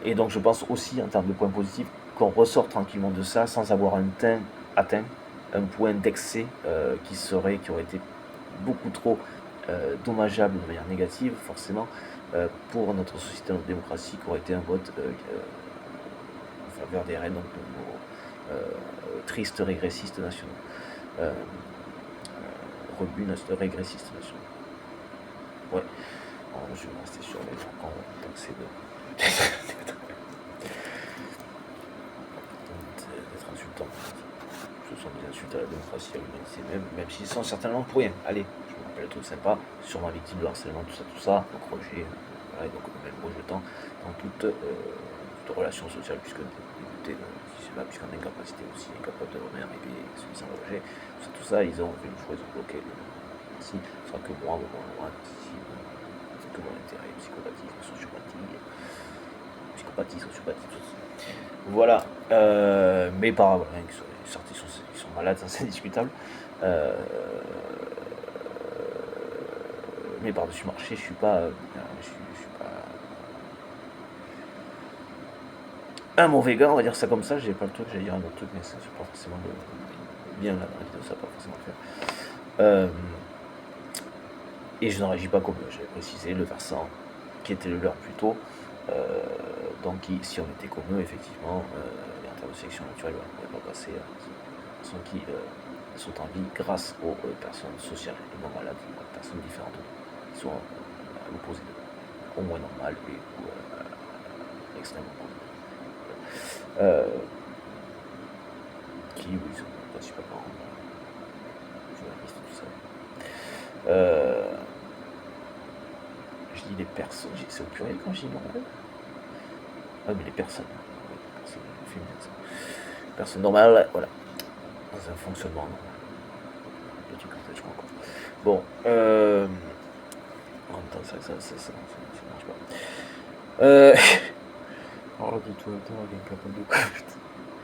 Speaker 1: Et donc je pense aussi, en termes de points positifs, qu'on ressort tranquillement de ça sans avoir atteint un point d'excès qui aurait été beaucoup trop dommageable de manière négative, forcément, pour notre société, notre démocratie, qui aurait été un vote en faveur des RN, donc de nos tristes régressistes nationaux. Régressistes nationaux. Ouais, alors, je vais rester sur les gens tant que c'est d'être insultant. Ce sont des insultes à la démocratie, à l'humanité même s'ils sont certainement pour rien. Allez, je me rappelle un truc sympa, sur ma victime de harcèlement, tout ça, donc rejet, voilà, et donc même rejetant dans toute relation sociale, puisqu'on est incapacité aussi, incapable de remettre arriver, celui sans le rejet, tout ça, ils ont fait le choix de bloquer. Si, ce sera que moi, que mon intérêt, psychopathie, sociopathie, tout ça. Voilà, mes parents, voilà, ils sont malades, ça c'est indiscutable. Mais par-dessus marché, je suis pas un mauvais gars, on va dire ça comme ça. J'ai pas le truc, j'allais dire un autre truc, mais c'est pas forcément bien là dans la vidéo, ça va pas forcément le faire. Et je n'en réagis pas comme eux, j'avais précisé le versant qui était le leur plus tôt. Donc si on était comme eux, effectivement, en termes de sélection naturelle, on ne pourrait pas passer à ceux qui sont en vie grâce aux personnes sociales et non malades, aux personnes différentes, qui sont à l'opposé d'eux, au moins normal et ou extrêmement qui, oui, sont principalement journalistes, tout ça. Je dis les personnes, c'est au pluriel quand je dis normal. Ah, mais les personnes, personnes normales, voilà, dans un fonctionnement normal. Petit conseil, je crois quoi. Bon, en même temps, ça marche pas. Ordinateur incapable de quoi.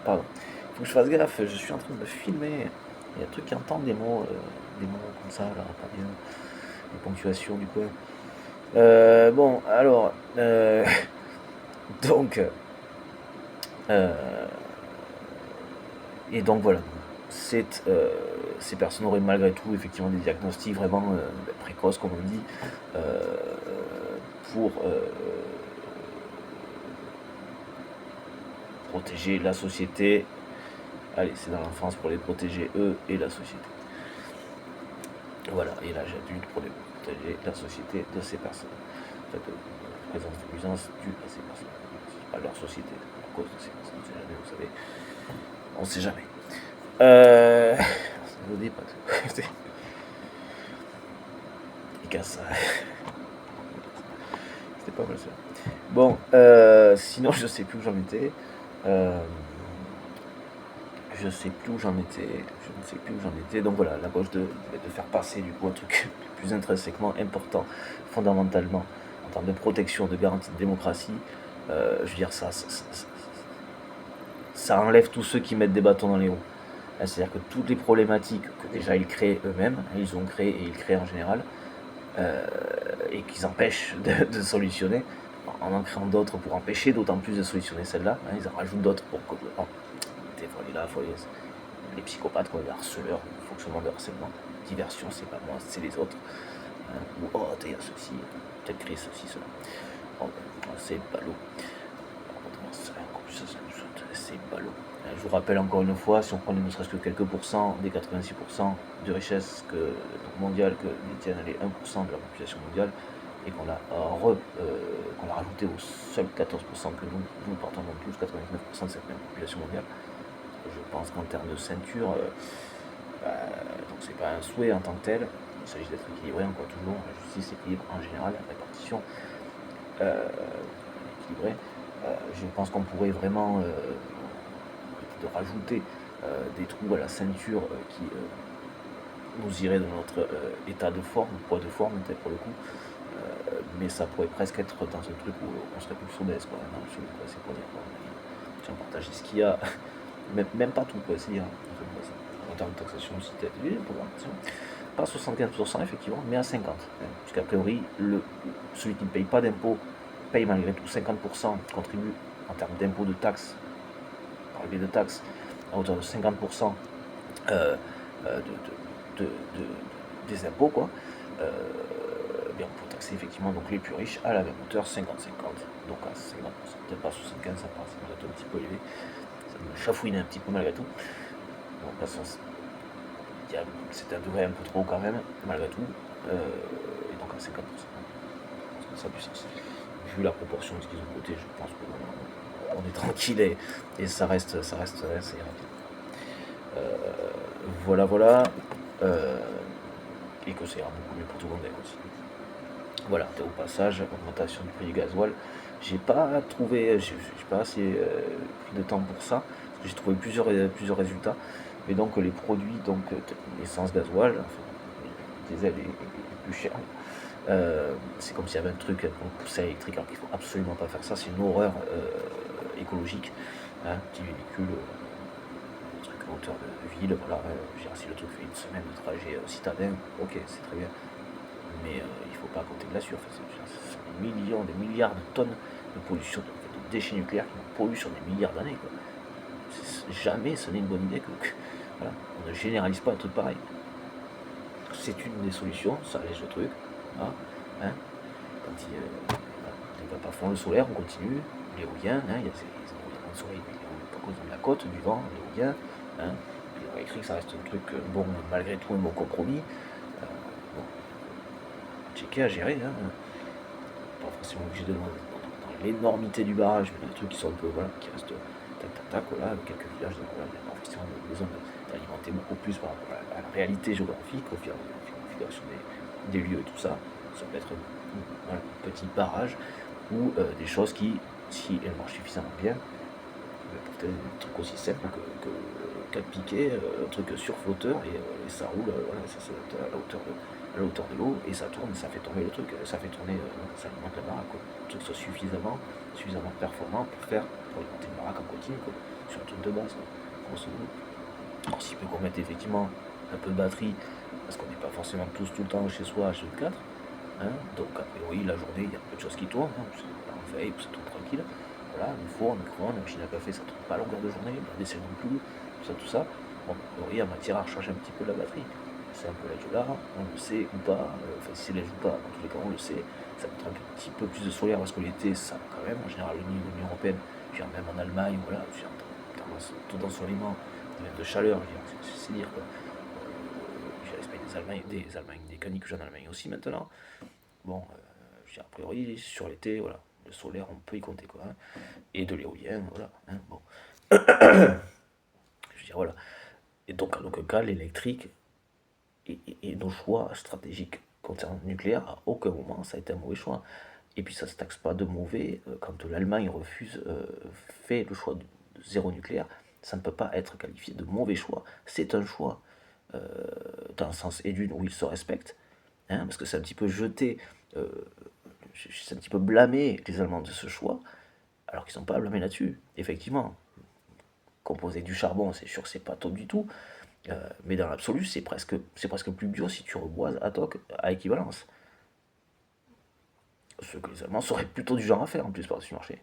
Speaker 1: Pardon. Faut que je fasse gaffe, je suis en train de me filmer. Il y a un truc qui entend des mots comme ça, là, pas bien. Les ponctuations du coup. Bon, alors, donc, et donc voilà, ces personnes auraient malgré tout effectivement des diagnostics vraiment précoces, comme on dit, pour protéger la société. Allez, c'est dans l'enfance pour les protéger eux et la société. Voilà, et l'âge adulte pour les protéger la société de ces personnes. En fait, présence de nuisance due à ces personnes, à leur société, à cause de ces personnes. On sait jamais, vous savez. On sait jamais. Ça ne dit pas tout. Et qu'à ça. C'était pas mal ça. Bon, sinon je sais plus où j'en étais. Je sais plus où j'en étais. Donc voilà, la gauche de faire passer du coup un truc plus intrinsèquement important, fondamentalement, en termes de protection, de garantie de démocratie. Je veux dire, ça enlève tous ceux qui mettent des bâtons dans les roues. C'est-à-dire que toutes les problématiques que déjà ils créent eux-mêmes, ils ont créé et ils créent en général, et qu'ils empêchent de solutionner, en créant d'autres pour empêcher d'autant plus de solutionner celle-là, ils en rajoutent d'autres pour que les psychopathes, quoi, les harceleurs, le fonctionnement de harcèlement, diversion, c'est pas moi, c'est les autres, ou oh, il y a ceci, peut-être créer ceci, cela. Oh, c'est ballot. C'est ballot. Je vous rappelle encore une fois, si on prenait ne serait-ce que quelques pourcents des 86% de richesse mondiale que détiennent les 1% de la population mondiale, et qu'on a rajouté aux seuls 14% que nous portons donc tous 99% de cette même population mondiale. Je pense qu'en termes de ceinture, donc c'est pas un souhait en tant que tel, il s'agit d'être équilibré, encore toujours, la justice équilibre en général, la répartition équilibrée. Je pense qu'on pourrait vraiment de rajouter des trous à la ceinture qui nous iraient de notre état de forme, poids de forme peut-être pour le coup, mais ça pourrait presque être dans un truc où on serait plus obèse, quoi. Non, c'est pour dire quoi. Si on partageait ce qu'il y a, même pas tout, quoi, c'est dire en termes de taxation aussi, pas 75% effectivement, mais à 50%. Puisqu'a priori, celui qui ne paye pas d'impôt paye malgré tout 50%, contribue en termes d'impôts de taxes, par le biais de taxes, à hauteur de 50% des impôts, quoi. bien, on peut taxer effectivement donc les plus riches à la même hauteur, 50-50, donc à 50%, peut-être pas 75, ça doit être un petit peu élevé, ça me chafouine un petit peu malgré tout. Bon, de toute façon, c'est un degré un peu trop quand même, malgré tout, et donc à 50%, ça a du sens. Vu la proportion de ce qu'ils ont coté, je pense qu'on est tranquille et ça reste assez rapide. Voilà, voilà. Euh, et que ça ira beaucoup mieux pour tout le monde d'ailleurs aussi. Voilà, au passage, augmentation du prix du gasoil. J'ai pas trouvé, j'ai pas assez pris de temps pour ça, parce que j'ai trouvé plusieurs résultats. Mais donc les produits, donc essence, gasoil, enfin, diesel est plus cher. C'est comme s'il y avait un truc pour pousser à l'électrique, alors qu'il faut absolument pas faire ça. C'est une horreur écologique. Hein, petit véhicule, truc à hauteur de ville, voilà. Si le truc fait une semaine de trajet citadin, ok, c'est très bien. Mais il ne faut pas compter de la surface. Ce sont des millions, des milliards de tonnes de pollution, de déchets nucléaires qui nous polluent sur des milliards d'années. Jamais ce n'est une bonne idée voilà, on ne généralise pas un truc pareil. C'est une des solutions, ça allège le truc. Hein, hein. Quand il va pas fond le solaire, on continue. L'éolien, hein, il y a le soleil, à cause de la côte, du vent, l'éolien. Hein. L'électrique, ça reste un truc, bon, malgré tout, un bon compromis. Bon, checker à gérer. Hein. Pas forcément obligé de dans l'énormité du barrage, mais des trucs qui sont un peu, voilà, qui restent tac, voilà, quelques villages, voilà, il n'y a pas forcément besoin d'alimenter beaucoup plus par rapport à la réalité géographique, au fur et à configuration des lieux et tout ça. Ça peut être voilà, un petit barrage ou des choses qui, si elles marchent suffisamment bien, peut-être un truc aussi simple que 4 piquets, un truc sur flotteur et ça roule, voilà, ça s'adapte à la hauteur de l'eau et ça tourne, ça fait tourner le truc, ça fait tourner, ça alimente la baraque, quoi. Le truc soit suffisamment performant pour alimenter une baraque en continu, quoi, sur un truc de base, grosso modo. Alors s'il peut qu'on mette effectivement un peu de batterie, parce qu'on n'est pas forcément tous tout le temps chez soi H24, hein, donc a priori la journée il y a peu de choses qui tournent, hein, on veille, ça tourne tranquille. Voilà, une four, un micro-ondes, une machine à café, ça tourne pas à longueur de journée, la vaisselle non plus, tout ça. Bon, a priori, en matière à recharger un petit peu la batterie. C'est un peu là, on le sait ou pas, enfin si c'est l'âge ou pas, en tous les cas on le sait, ça peut être un petit peu plus de solaire parce que l'été ça va quand même, en général l'Union Européenne, même en Allemagne, voilà, tout d'ensoleillement, même de chaleur, c'est dire quoi. J'ai respect des Allemagnes, des canicules en Allemagne aussi maintenant. Bon, a priori, sur l'été, voilà, le solaire, on peut y compter, quoi. Hein. Et de l'éolien, voilà. Hein, bon. Je veux dire, voilà. Et donc, en aucun cas, l'électrique et nos choix stratégiques concernant le nucléaire, à aucun moment, ça a été un mauvais choix. Et puis, ça ne se taxe pas de mauvais. Quand l'Allemagne fait le choix de zéro nucléaire, ça ne peut pas être qualifié de mauvais choix. C'est un choix dans le sens et d'une où il se respecte, hein, parce que c'est un petit peu jeté, c'est un petit peu blâmé les Allemands de ce choix, alors qu'ils ne sont pas blâmés là-dessus. Effectivement, composer du charbon, c'est sûr, c'est pas top du tout, mais dans l'absolu, c'est presque plus bio si tu reboises à toc à équivalence. Ce que les Allemands seraient plutôt du genre à faire en plus par-dessus le marché.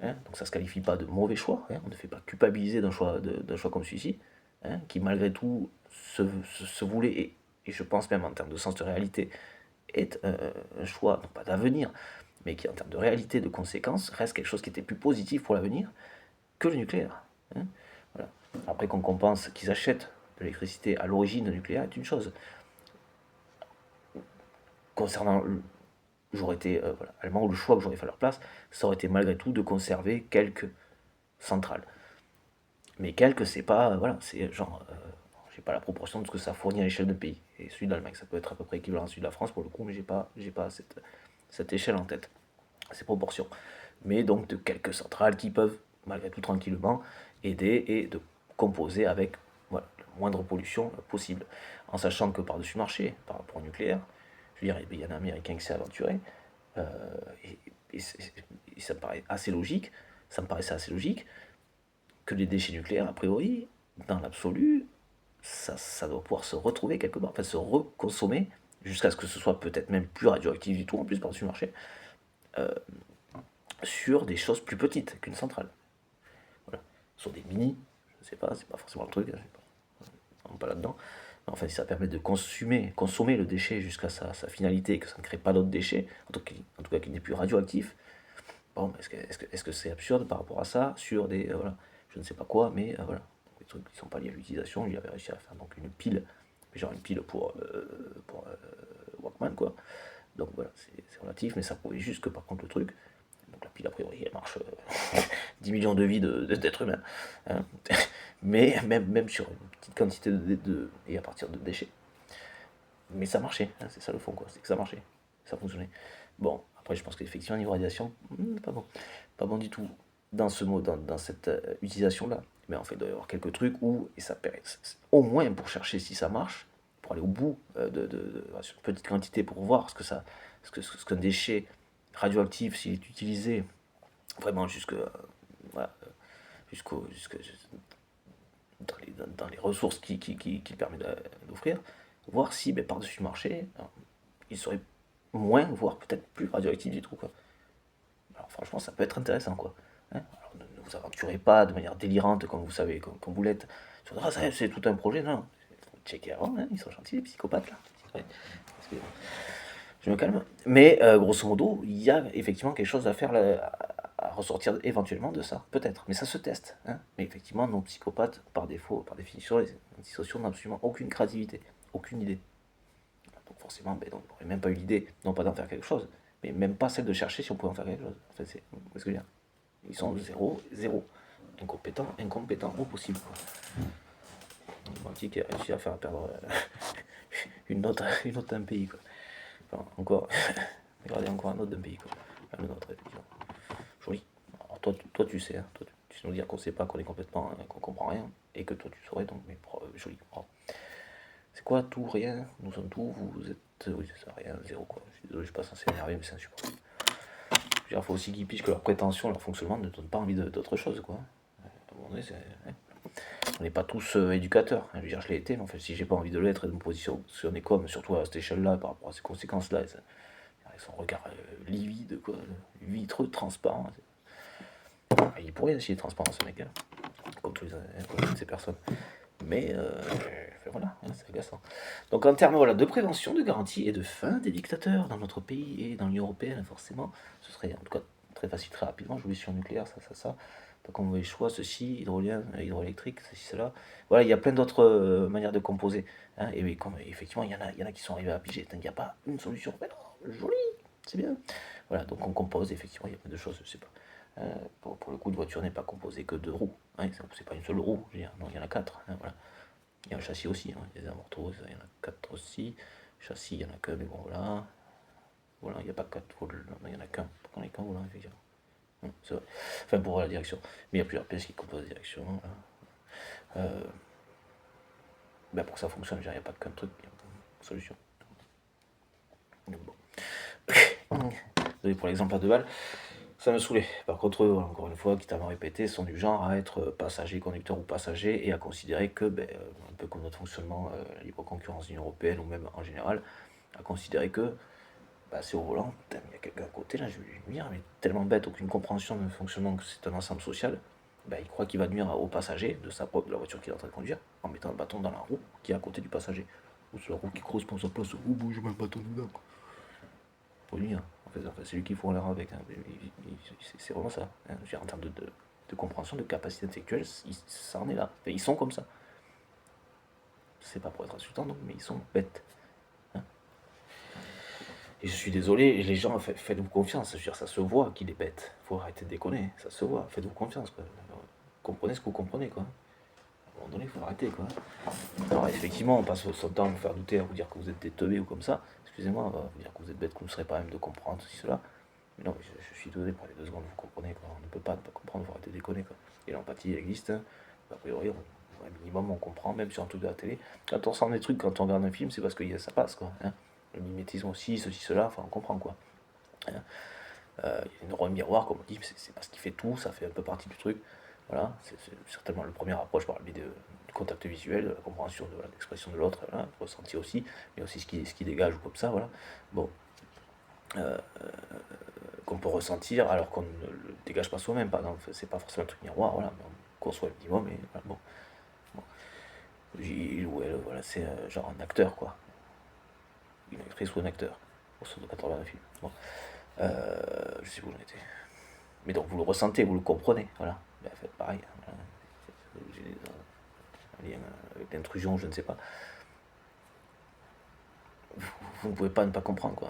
Speaker 1: Hein, donc ça ne se qualifie pas de mauvais choix, hein, on ne fait pas culpabiliser d'un choix comme celui-ci, hein, qui malgré tout se voulait, et je pense même en termes de sens de réalité, est un choix, non pas d'avenir, mais qui en termes de réalité, de conséquences, reste quelque chose qui était plus positif pour l'avenir que le nucléaire. Hein. Voilà. Après qu'on compense qu'ils achètent de l'électricité à l'origine du nucléaire est une chose. Concernant j'aurais été voilà, allemand, le choix que j'aurais fait à leur place, ça aurait été malgré tout de conserver quelques centrales. Mais quelques, c'est pas, voilà, c'est genre, j'ai pas la proportion de ce que ça fournit à l'échelle de pays. Et celui d'Allemagne, ça peut être à peu près équivalent à celui de la France pour le coup, mais j'ai pas cette échelle en tête, ces proportions. Mais donc de quelques centrales qui peuvent, malgré tout tranquillement, aider et de composer avec voilà, la moindre pollution possible. En sachant que par-dessus marché, par rapport au nucléaire, je veux dire, il y a un Américain qui s'est aventuré, euh, et, et, et ça me paraît assez logique, ça me paraissait assez logique que les déchets nucléaires, a priori, dans l'absolu, ça doit pouvoir se retrouver quelque part, enfin se reconsommer, jusqu'à ce que ce soit peut-être même plus radioactif du tout, en plus par-dessus le marché, sur des choses plus petites qu'une centrale. Voilà. Sur des mini, je sais pas, c'est pas forcément le truc, hein, on n'est pas là-dedans. Enfin, si ça permet de consommer le déchet jusqu'à sa finalité et que ça ne crée pas d'autres déchets, en tout cas qu'il n'est plus radioactif, bon, est-ce que c'est absurde par rapport à ça sur des, voilà, je ne sais pas quoi, mais voilà, des trucs qui ne sont pas liés à l'utilisation, il avait réussi à faire donc une pile, genre une pile pour Walkman, quoi. Donc voilà, c'est relatif, mais ça prouvait juste que par contre le truc, donc la pile a priori elle marche 10 millions de vies d'êtres humains, hein. Mais même sur une petite quantité et à partir de déchets. Mais ça marchait, hein, c'est ça le fond, quoi, c'est que ça marchait, ça fonctionnait. Bon, après je pense qu'effectivement niveau radiation, pas bon. Pas bon du tout dans ce mot, dans cette utilisation-là. Mais en fait, il doit y avoir quelques trucs où, et ça permet, au moins pour chercher si ça marche, pour aller au bout sur une petite quantité pour voir ce qu'un déchet radioactif, s'il est utilisé vraiment voilà, jusque dans les ressources qu'il permet d'offrir, voir si ben, par-dessus le marché, il serait moins, voire peut-être plus radioactif du tout, quoi. Alors franchement, ça peut être intéressant, quoi. Hein. Alors, ne vous aventurez pas de manière délirante, comme vous savez, comme vous l'êtes, sur ah, ça, c'est tout un projet, non. Checker avant, hein, ils sont gentils, les psychopathes, là. Ouais. Je me calme. Mais grosso modo, il y a effectivement quelque chose à faire, à ressortir éventuellement de ça, peut-être. Mais ça se teste, hein. Mais effectivement, nos psychopathes, par défaut, par définition, les antisociaux n'ont absolument aucune créativité, aucune idée. Donc forcément, ben, donc, on n'aurait même pas eu l'idée, non pas d'en faire quelque chose, mais même pas celle de chercher si on pouvait en faire quelque chose. En fait, c'est ce que je veux dire. Ils sont zéro, zéro. Incompétents au possible, quoi. Un petit qui a réussi à faire perdre une autre d'un pays, quoi. Enfin, encore, regardez encore un autre d'un pays, quoi. Un autre, effectivement. Joli. Alors toi tu sais, hein. Toi, tu sais nous dire qu'on sait pas, qu'on est complètement, qu'on comprend rien, et que toi tu saurais, donc, mais joli. Bravo. C'est quoi tout, rien? Nous sommes tout, vous êtes. Oui, c'est ça, rien, zéro, quoi. Je suis désolé, je suis pas censé m'énerver, mais c'est insupportable. Il faut aussi qu'ils pichent que leur prétention, leur fonctionnement ne donne pas envie d'autre chose, quoi. À un moment donné, hein. On n'est pas tous éducateurs. Hein. Je veux dire, je l'ai été, mais en fait, si j'ai pas envie de l'être et de me positionner comme, surtout à cette échelle-là, par rapport à ces conséquences-là, avec son regard livide, quoi, vitreux, transparent. Il est pour rien s'il est transparent, ce mec, hein. Comme toutes ces personnes. Mais voilà, hein, c'est agaçant. Donc en termes voilà, de prévention, de garantie et de fin des dictateurs dans notre pays et dans l'Union Européenne, forcément, ce serait en tout cas très facile, très rapidement, jouer sur le nucléaire, ça. Donc on veut les choix, ceci, hydrolien, hydroélectrique, ceci, cela. Voilà, il y a plein d'autres manières de composer. Hein, et comme, effectivement, il y en a qui sont arrivés à piger. Il n'y a pas une solution. Mais non, joli, c'est bien. Voilà, donc on compose, effectivement, il y a plein de choses, je sais pas. Pour le coup, une voiture n'est pas composée que de roues. Hein, c'est pas une seule roue, je veux dire. Non, il y en a quatre. Hein, voilà. Il y a un châssis aussi, hein, il y a des amortos, il y en a 4 aussi. Châssis, il y en a qu'un, mais bon, voilà. Voilà, il n'y a pas 4 volants, il y en a qu'un. Pourquoi il y en a qu'un volant, effectivement. C'est vrai. Enfin, pour la direction. Mais il y a plusieurs pièces qui composent la direction. Ben pour que ça fonctionne, il n'y a pas qu'un truc, il y a une solution. Donc bon. Désolé pour l'exemple à deux balles. Ça me saoulait. Par contre, encore une fois, quitte à me répéter, sont du genre à être passager, conducteur ou passager et à considérer que, un peu comme notre fonctionnement, la libre concurrence de l'Union Européenne ou même en général, à considérer que c'est au volant, il y a quelqu'un à côté, là, je vais lui nuire, mais tellement bête, aucune compréhension de fonctionnement que c'est un ensemble social, il croit qu'il va nuire au passager de la voiture qu'il est en train de conduire en mettant le bâton dans la roue qui est à côté du passager. Ou sur la roue qui creuse pour sa place, je mets le bâton dedans. Pour lui, hein. En fait, c'est lui qu'il faut en l'air avec. Hein. C'est vraiment ça. Hein. En termes de compréhension, de capacité intellectuelle, ça en est là. Enfin, ils sont comme ça. C'est pas pour être insultant, donc, mais ils sont bêtes. Hein. Et je suis désolé, et les gens, faites-vous confiance. Je veux dire, ça se voit qu'il est bête. Faut arrêter de déconner. Ça se voit. Faites-vous confiance. Quoi. Comprenez ce que vous comprenez, quoi. À un moment donné, il faut arrêter, quoi. Alors, effectivement, on passe son temps à vous faire douter, à vous dire que vous êtes des teubés ou comme ça. Excusez-moi, on va vous dire que vous êtes bête, que vous ne serez pas même de comprendre ceci, cela. Mais non, je suis désolé, pour les 2 secondes, vous comprenez, quoi. On ne peut pas ne pas comprendre, il faut arrêter de déconner, quoi. Et l'empathie existe, hein. A priori, un minimum, on comprend, même sur un truc de la télé. Quand on sent des trucs, quand on regarde un film, c'est parce que ça passe, quoi. Hein. Le mimétisme aussi, ceci, cela, enfin, on comprend, quoi. Hein. Il y a une rôle miroir, comme on dit, c'est parce qu'il fait tout, ça fait un peu partie du truc. Voilà, c'est certainement le premier approche par le biais du contact visuel, de la compréhension de l'expression de l'autre, voilà, le ressenti aussi, mais aussi ce qui dégage ou comme ça, voilà. Bon, qu'on peut ressentir alors qu'on ne le dégage pas soi-même, par exemple, c'est pas forcément un truc miroir, voilà, mais on conçoit le minimum, et voilà, bon. Il ou elle, voilà, c'est genre un acteur, quoi. Une actrice ou un acteur. Au sens de 80 d'un film. Bon. Je sais où j'en étais. Mais donc vous le ressentez, vous le comprenez, voilà. Ben, faites pareil. Hein, voilà. J'ai un lien avec l'intrusion, je ne sais pas. Vous ne pouvez pas ne pas comprendre, quoi.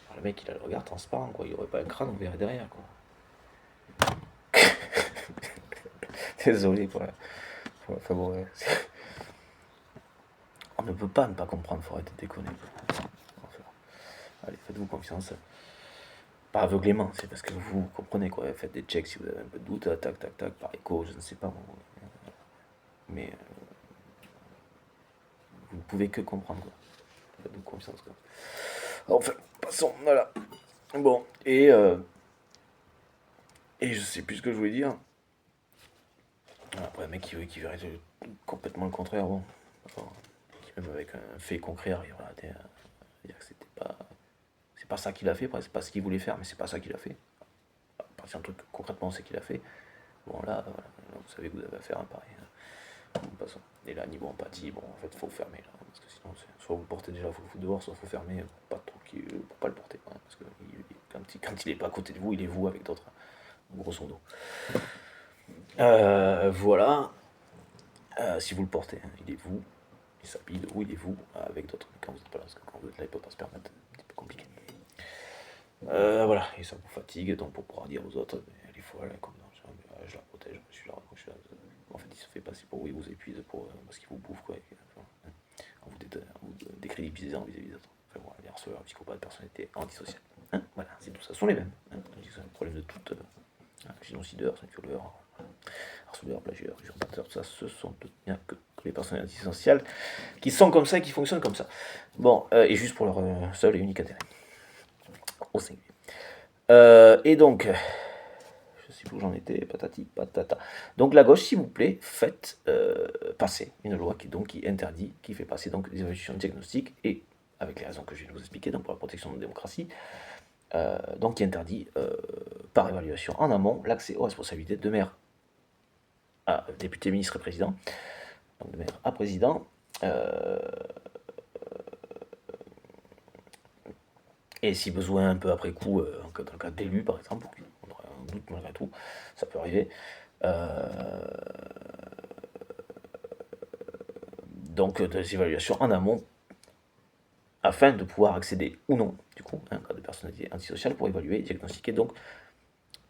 Speaker 1: Alors, le mec, il a le regard transparent, quoi. Il aurait pas un crâne, on verrait derrière, quoi. Désolé enfin bon, ouais. On ne peut pas ne pas comprendre, faut arrêter de déconner. Enfin, allez, faites-vous confiance. Pas aveuglément, c'est parce que vous comprenez, quoi. Faites des checks si vous avez un peu de doute, tac, tac, tac, par écho, je ne sais pas. Mais vous ne pouvez que comprendre, quoi. Faites-vous confiance, quoi. Enfin, passons, voilà. Bon, et je sais plus ce que je voulais dire. Après, un mec qui verrait complètement le contraire, bon. Enfin, qui même avec un fait concret arrivera à dire que c'était pas. C'est pas ça qu'il a fait, c'est pas ce qu'il voulait faire, mais c'est pas ça qu'il a fait. À partir d'un truc concrètement, c'est qu'il a fait. Bon, là, voilà, vous savez que vous avez affaire à un pareil. Bon, passons. Et là, niveau empathie, bon, en fait, faut fermer, là. Parce que sinon, soit vous le portez déjà, faut le foutre dehors, soit faut fermer pour pas le porter. Ouais, parce que quand il est pas à côté de vous, il est vous avec d'autres. Grosso modo. Voilà. Si vous le portez, hein, il est vous, il s'habille de vous, il est vous, avec d'autres. Mais quand vous n'êtes pas là, parce que quand vous êtes là, il ne peut pas se permettre, c'est un petit peu compliqué. Voilà, et ça vous fatigue, donc pour pouvoir dire aux autres, mais elle est folle, comme non, je la protège, je suis là, en fait, il se fait passer pour vous, il vous épuise parce qu'il vous bouffe, quoi. En vous décrédibilisant vis-à-vis des autres. Enfin, voilà, les harceleurs, psychopathes, personnalité antisociale. Hein, voilà, c'est tout ça, ce sont les mêmes. Hein, c'est un problème de toute. Génocideur, c'est violeur, harceleur, plagieur, usurpateur, tout ça, ce sont bien que les personnes antisociales qui sont comme ça et qui fonctionnent comme ça. Bon, et juste pour leur seul et unique intérêt. Au singulier. Et donc, je sais plus où j'en étais, patati patata. Donc la gauche, s'il vous plaît, faites passer une loi qui interdit, qui fait passer donc des évaluations diagnostiques et avec les raisons que je viens de vous expliquer, donc pour la protection de la démocratie, donc qui interdit par évaluation en amont l'accès aux responsabilités de maire à député, ministre et président, donc de maire à président. Et si besoin, un peu après coup, dans le cas d'élu par exemple, on aurait un doute malgré tout, ça peut arriver. Donc des évaluations en amont afin de pouvoir accéder ou non, du coup, un cas de personnalité antisociale pour évaluer et diagnostiquer donc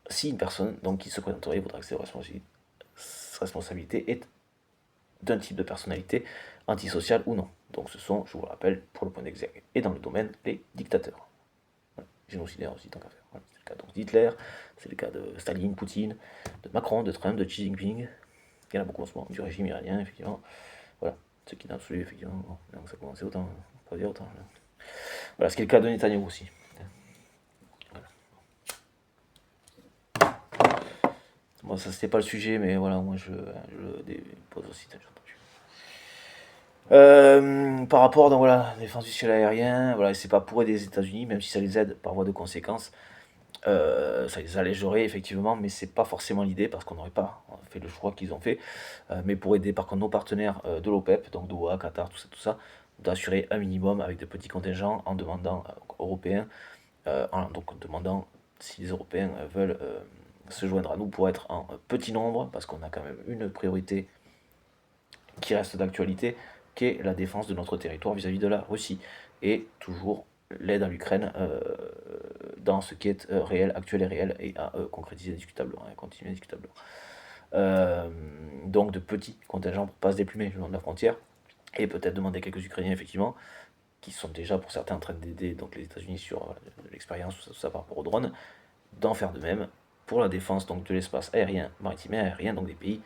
Speaker 1: si une personne donc, qui se présenterait pour accéder aux responsabilités est d'un type de personnalité antisociale ou non. Donc ce sont, je vous le rappelle, pour le point d'exergue, et dans le domaine, les dictateurs. Voilà. Génocidaires aussi, tant qu'à faire. Voilà. C'est le cas d'Hitler, c'est le cas de Staline, Poutine, de Macron, de Trump, de Xi Jinping. Il y en a beaucoup en ce moment, du régime iranien, effectivement. Voilà, ce qui n'a absolu, effectivement. Bon, donc ça commençait autant, pas dire autant. Là. Voilà, ce qui est le cas de Netanyahu aussi. Voilà. Bon, ça c'était pas le sujet, mais voilà, moi je dépose aussi. Par rapport donc voilà, défense du ciel aérien, voilà, c'est pas pour aider les États-Unis, même si ça les aide par voie de conséquence, ça les allégerait effectivement, mais c'est pas forcément l'idée parce qu'on n'aurait pas fait le choix qu'ils ont fait. Mais pour aider par contre nos partenaires de l'OPEP, donc Doha, Qatar, tout ça, d'assurer un minimum avec de petits contingents en demandant européens, donc en demandant si les Européens veulent se joindre à nous pour être en petit nombre, parce qu'on a quand même une priorité qui reste d'actualité, qui est la défense de notre territoire vis-à-vis de la Russie. Et toujours l'aide à l'Ukraine dans ce qui est réel, actuel et réel, et à concrétiser discutablement, et à continuer discutablement. Donc de petits contingents pour ne pas se déplumer le long de la frontière, et peut-être demander à quelques Ukrainiens, effectivement, qui sont déjà pour certains en train d'aider donc les États-Unis sur l'expérience, tout ça par rapport aux drones, d'en faire de même pour la défense donc de l'espace aérien, maritime et aérien, donc des pays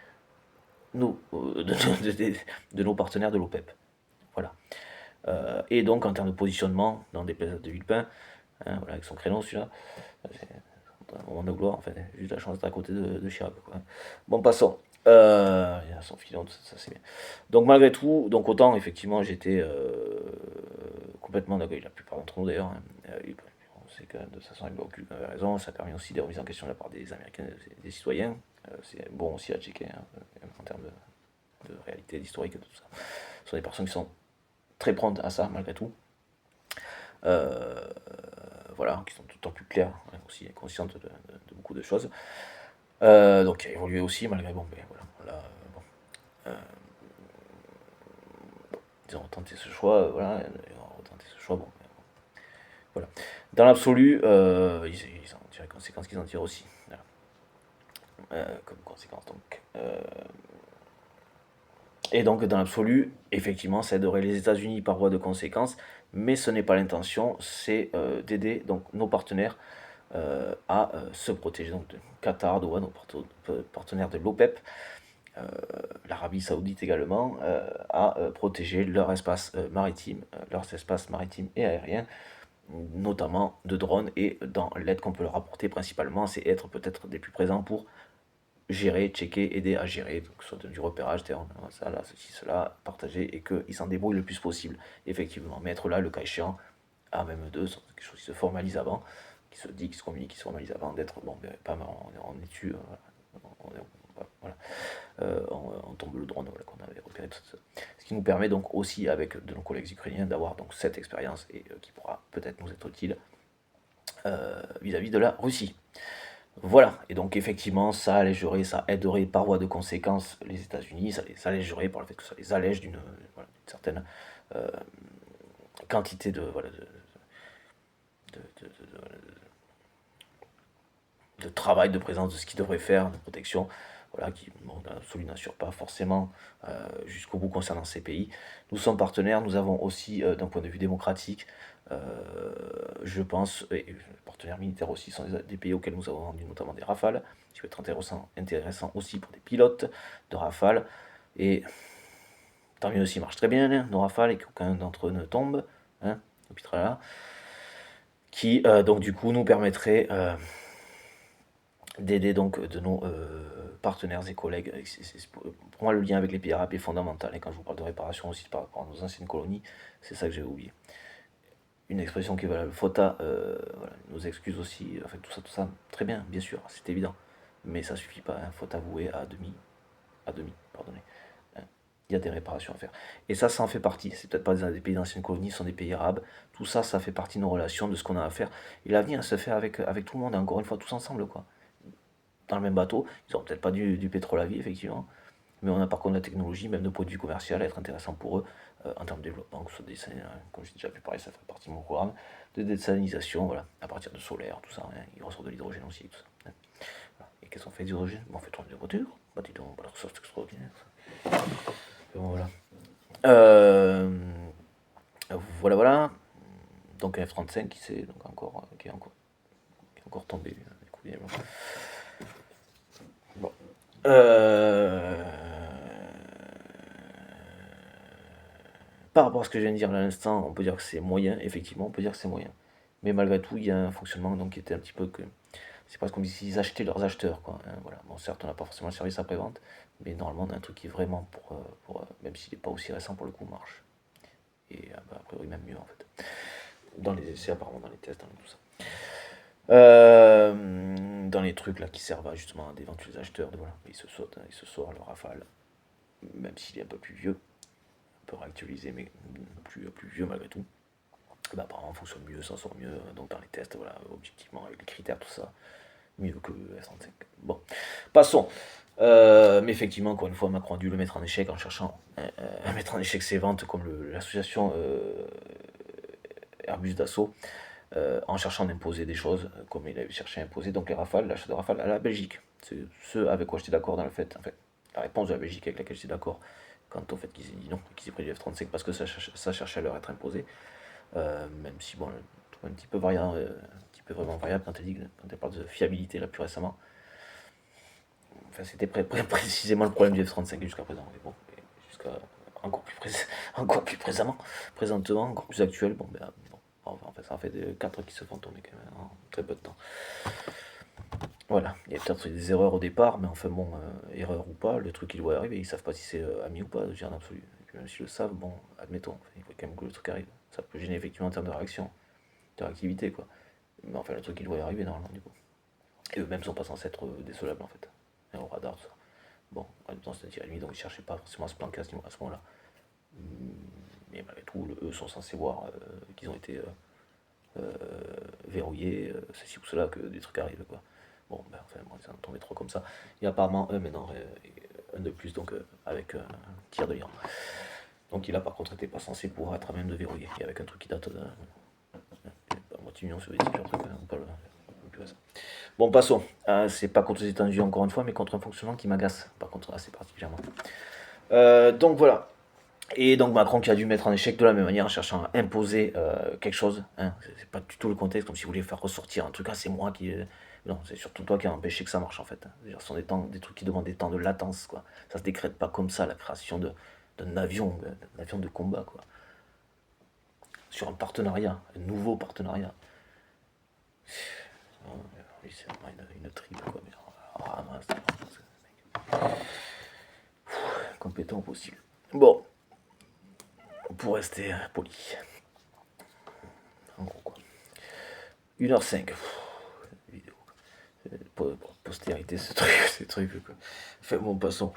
Speaker 1: de nos partenaires de l'OPEP. Voilà. Et donc en termes de positionnement, dans des places de Villepin, hein, voilà, avec son créneau celui-là, c'est un moment de gloire, en fait, j'ai eu la chance d'être à côté de Chirac. Quoi. Bon, passons. Il a son filon, ça c'est bien. Donc malgré tout, donc autant effectivement j'étais complètement d'accord, la plupart d'entre nous d'ailleurs, hein, on sait que de toute façon il avait raison, ça permet aussi des remises en question de la part des Américains, des citoyens, c'est bon aussi à checker hein, en termes de réalité, d'historique, de tout ça. Ce sont des personnes qui sont très promptes à ça, malgré tout. Voilà, qui sont tout le temps plus claires, hein, aussi conscientes de beaucoup de choses. Donc qui a évolué aussi, malgré, bon, ben voilà, là, bon, ils ont tenté ce choix, voilà, ils ont tenté ce choix, bon, ben, voilà. Dans l'absolu, ils en tirent les conséquences qu'ils en tirent aussi, voilà. Comme conséquence, donc. Et donc, dans l'absolu, effectivement, ça aiderait les États-Unis par voie de conséquence, mais ce n'est pas l'intention, c'est d'aider donc nos partenaires à se protéger. Donc, de Qatar, Doha, nos partenaires de l'OPEP, l'Arabie Saoudite également, à protéger leur espace maritime, leurs espaces maritimes et aériens, notamment de drones, et dans l'aide qu'on peut leur apporter principalement, c'est être peut-être des plus présents pour gérer, checker, aider à gérer, donc soit du repérage, ça, là, ceci, cela, partager, et qu'ils s'en débrouillent le plus possible, effectivement. Mais être là, le cas échéant, à même deux, c'est quelque chose qui se formalise avant, qui se dit, qui se communique, qui se formalise avant, d'être, bon, ben, pas mal, on est dessus, voilà, on tombe le drone, voilà, qu'on avait repéré, tout ça. Ce qui nous permet donc aussi, avec de nos collègues ukrainiens, d'avoir donc cette expérience, et qui pourra peut-être nous être utile vis-à-vis de la Russie. Voilà, et donc effectivement, ça allégerait, ça aiderait par voie de conséquence les États-Unis, ça les allégerait par le fait que ça les allège d'une voilà, certaine quantité voilà, de travail, de présence, de ce qu'ils devraient faire, de protection, voilà, qui, bon, dans l'absolu, n'assure pas forcément jusqu'au bout concernant ces pays. Nous sommes partenaires, nous avons aussi, d'un point de vue démocratique, je pense, et partenaires militaires aussi, sont des pays auxquels nous avons vendu notamment des Rafales, qui peut être intéressant aussi pour des pilotes de Rafales, et tant mieux s'ils marchent très bien, hein, nos Rafales, et qu'aucun d'entre eux ne tombe, hein, là, qui donc du coup nous permettrait d'aider donc de nos partenaires et collègues. Pour moi, le lien avec les pays arabes est fondamental, et quand je vous parle de réparation aussi par rapport à nos anciennes colonies, c'est ça que j'ai oublié. Une expression qui est valable. Fota, voilà, nos excuses aussi, enfin tout ça, très bien, bien sûr, c'est évident. Mais ça suffit pas, hein, faut avouer à demi, pardonnez. Hein. Il y a des réparations à faire. Et ça en fait partie. C'est peut-être pas des pays d'anciennes colonies, ce sont des pays arabes. Tout ça, ça fait partie de nos relations, de ce qu'on a à faire. Et l'avenir se fait avec tout le monde, encore une fois, tous ensemble, quoi. Dans le même bateau, ils n'ont peut-être pas du pétrole à vie, effectivement. Mais on a par contre la technologie, même de point de vue commercial, à être intéressant pour eux en termes de développement, que ce soit des, comme j'ai déjà pu parler, ça fait partie de mon programme, de désalinisation, voilà, à partir de solaire, tout ça, hein, il ressort de l'hydrogène aussi, tout ça. Hein. Voilà. Et qu'est-ce qu'on fait d'hydrogène? On fait tourner des voitures, bah dis donc, voilà, ça c'est extraordinaire. Ça. Bon, voilà. Voilà, voilà. Donc un F-35 qui est encore tombé, du coup, bon. Par rapport à ce que je viens de dire à l'instant, on peut dire que c'est moyen, effectivement, on peut dire que c'est moyen. Mais malgré tout, il y a un fonctionnement donc, qui était un petit peu que. C'est presque comme s'ils achetaient leurs acheteurs, quoi. Hein, voilà. Bon, certes, on n'a pas forcément le service après-vente, mais normalement, on a un truc qui vraiment, même s'il n'est pas aussi récent pour le coup, marche. Et a priori, même mieux en fait. Dans les essais, apparemment, dans les tests, dans tout ça. Dans les trucs là qui servent justement à d'éventuels acheteurs, voilà, ils se sortent le Rafale, même s'il est un peu plus vieux, un peu réactualisé, mais plus vieux malgré tout. Bah, apparemment fonctionne mieux, s'en sort mieux, donc dans les tests, voilà, objectivement, avec les critères, tout ça, mieux que le F-35. Bon, passons. Mais effectivement, encore une fois, Macron a dû le mettre en échec en cherchant à mettre en échec ses ventes, comme l'association Airbus Dassault, en cherchant d'imposer des choses, comme il avait cherché à imposer donc les Rafales, l'achat de Rafales à la Belgique. C'est ce avec quoi j'étais d'accord dans le fait, en fait, la réponse de la Belgique avec laquelle j'étais d'accord, quant au fait qu'ils aient dit non, qu'ils aient pris du F-35 parce que ça cherchait à leur être imposé. Même si bon, un petit peu variant, un petit peu vraiment variable quand elle parle de fiabilité là plus récemment. Enfin, c'était précisément le problème du F-35 jusqu'à présent. Mais bon, jusqu'à encore plus présentement, encore plus actuel. Bon, ben, bon, en fait, ça en fait 4 qui se font tourner quand même en très peu de temps. Voilà, il y a peut-être des erreurs au départ, mais enfin bon, erreur ou pas, le truc il doit arriver, ils savent pas si c'est ami ou pas, je dirais en absolu. Et puis même s'ils le savent, bon, admettons, il faut quand même que le truc arrive. Ça peut gêner effectivement en termes de réaction, de réactivité quoi. Mais enfin le truc il doit y arriver normalement du coup. Et eux-mêmes sont pas censés être décelables en fait. Et au radar, tout ça. Bon, en même temps c'était tiré de nuit, donc ils cherchaient pas forcément à se planquer à ce moment-là. Mais malgré tout, eux sont censés voir qu'ils ont été verrouillés, ceci ou cela, que des trucs arrivent, quoi. Bon, ben, enfin, bon, ils en ont tombé trop comme ça. Et apparemment, eux, maintenant, un de plus, donc avec un tir de l'Iran. Donc il a par contre été pas censé pouvoir être à même de verrouiller. Et avec un truc qui date de moitié million soviétique, genre truc, on parle plus à ça. Bon, passons. C'est pas contre les États-Unis encore une fois, mais contre un fonctionnement qui m'agace, par contre, assez particulièrement. Donc voilà. Et donc Macron qui a dû mettre en échec de la même manière en cherchant à imposer quelque chose. Hein. C'est pas du tout le contexte, comme si vous voulez faire ressortir un truc, ah c'est moi qui... Non, c'est surtout toi qui as empêché que ça marche en fait. Ce sont des trucs qui demandent des temps de latence, quoi. Ça se décrète pas comme ça, la création d'un avion de combat, quoi. Sur un partenariat, un nouveau partenariat. Oui, c'est vraiment une triple, quoi. Mais, compétent au possible. Bon, pour rester poli. En gros, quoi. 1h05. Vidéo. Postérité, ce truc, ces trucs, quoi. Enfin, bon, passons.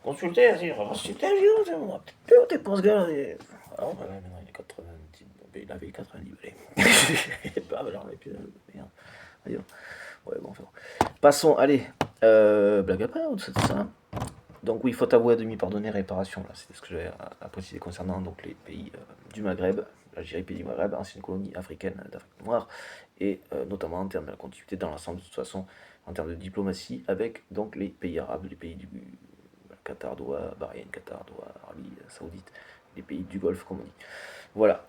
Speaker 1: Consulter, on va consulter, on va peut-être t'es pas ce gars. Ah, ouais, maintenant il est 90. Il avait 90 balais. Il est pas, alors, et puis, merde. Ailleurs. Ouais, bon, enfin. Passons, allez. Blague à part, c'est ça. Donc oui, faute avouée, demi-pardonnée, réparation. Là, c'est ce que j'avais à préciser concernant donc, les pays du Maghreb, l'Algérie, pays du Maghreb, ancienne colonie africaine d'Afrique noire, et notamment en termes de la continuité dans l'ensemble, de toute façon, en termes de diplomatie, avec donc les pays arabes, les pays du Qatar, Doha, Bahreïn, Qatar, Doha, Arabie Saoudite, les pays du Golfe, comme on dit. Voilà.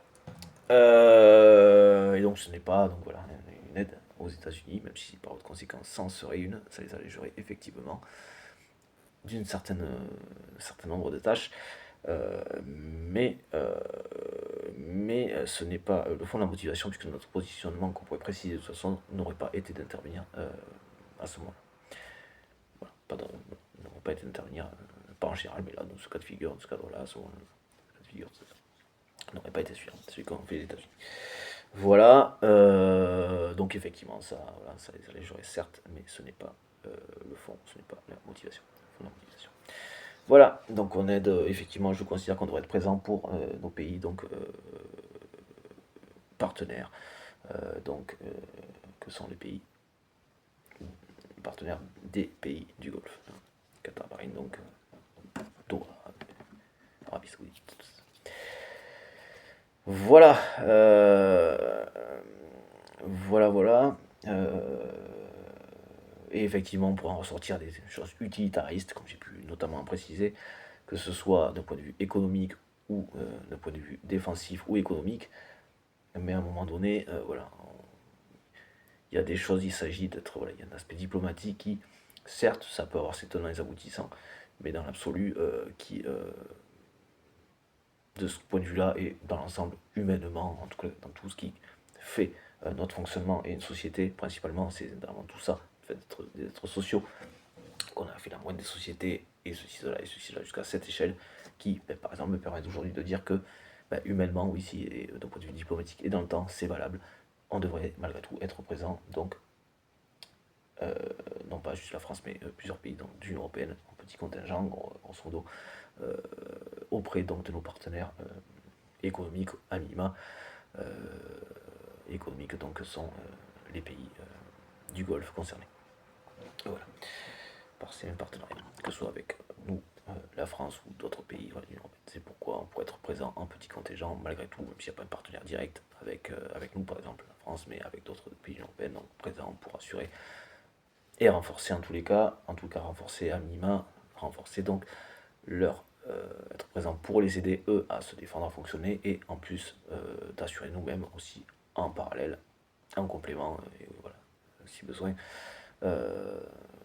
Speaker 1: Et donc ce n'est pas donc voilà, une aide aux États-Unis, même si par haute conséquence, ça en serait une, ça les allégerait effectivement d'un certain nombre de tâches. Mais ce n'est pas le fond de la motivation, puisque notre positionnement qu'on pourrait préciser de toute façon n'aurait pas été d'intervenir à ce moment-là. Voilà, n'aurait pas été d'intervenir, pas en général, mais là, dans ce cas de figure, dans ce cadre-là, ce cas de figure, n'aurait pas été celui qu'on fait les États-Unis. Voilà, donc effectivement, ça les allégerait certes, mais ce n'est pas le fond, ce n'est pas la motivation. Voilà, donc on aide, effectivement, je considère qu'on devrait être présent pour nos pays donc partenaires, que sont les pays partenaires des pays du Golfe. Qatar, Bahreïn, donc Doha, Arabie Saoudite. Voilà, voilà. Et effectivement, on pourra en ressortir des choses utilitaristes, comme j'ai pu notamment préciser, que ce soit d'un point de vue économique ou d'un point de vue défensif ou économique. Mais à un moment donné, voilà, il y a des choses, il s'agit d'être, voilà, il y a un aspect diplomatique qui, certes, ça peut avoir ses tenants et ses aboutissants, mais dans l'absolu, qui, de ce point de vue-là, et dans l'ensemble, humainement, en tout cas, dans tout ce qui fait notre fonctionnement et une société, principalement, c'est vraiment tout ça, le fait d'être des êtres sociaux, qu'on a fait la moindre des sociétés, et ceci, cela, jusqu'à cette échelle, qui, ben, par exemple, me permettent aujourd'hui de dire que, ben, humainement, oui, si, et d'un point de vue diplomatique et dans le temps, c'est valable. On devrait malgré tout être présent, donc, non pas juste la France, mais plusieurs pays donc, de l'Union Européenne, en petit contingent, grosso modo, auprès donc, de nos partenaires économiques, à minima, économiques, donc, sont les pays du Golfe concernés. Voilà. Par ces mêmes partenariats, que ce soit avec nous, la France ou d'autres pays de l'Union Européenne. C'est pourquoi on pourrait être présent en petit contingent, malgré tout, même s'il n'y a pas un partenaire direct avec nous, par exemple, la France, mais avec d'autres pays de l'Union Européenne, donc présent pour assurer et renforcer en tous les cas, renforcer à minima, renforcer donc leur être présent pour les aider eux à se défendre, à fonctionner et en plus d'assurer nous-mêmes aussi en parallèle, en complément, et voilà, si besoin,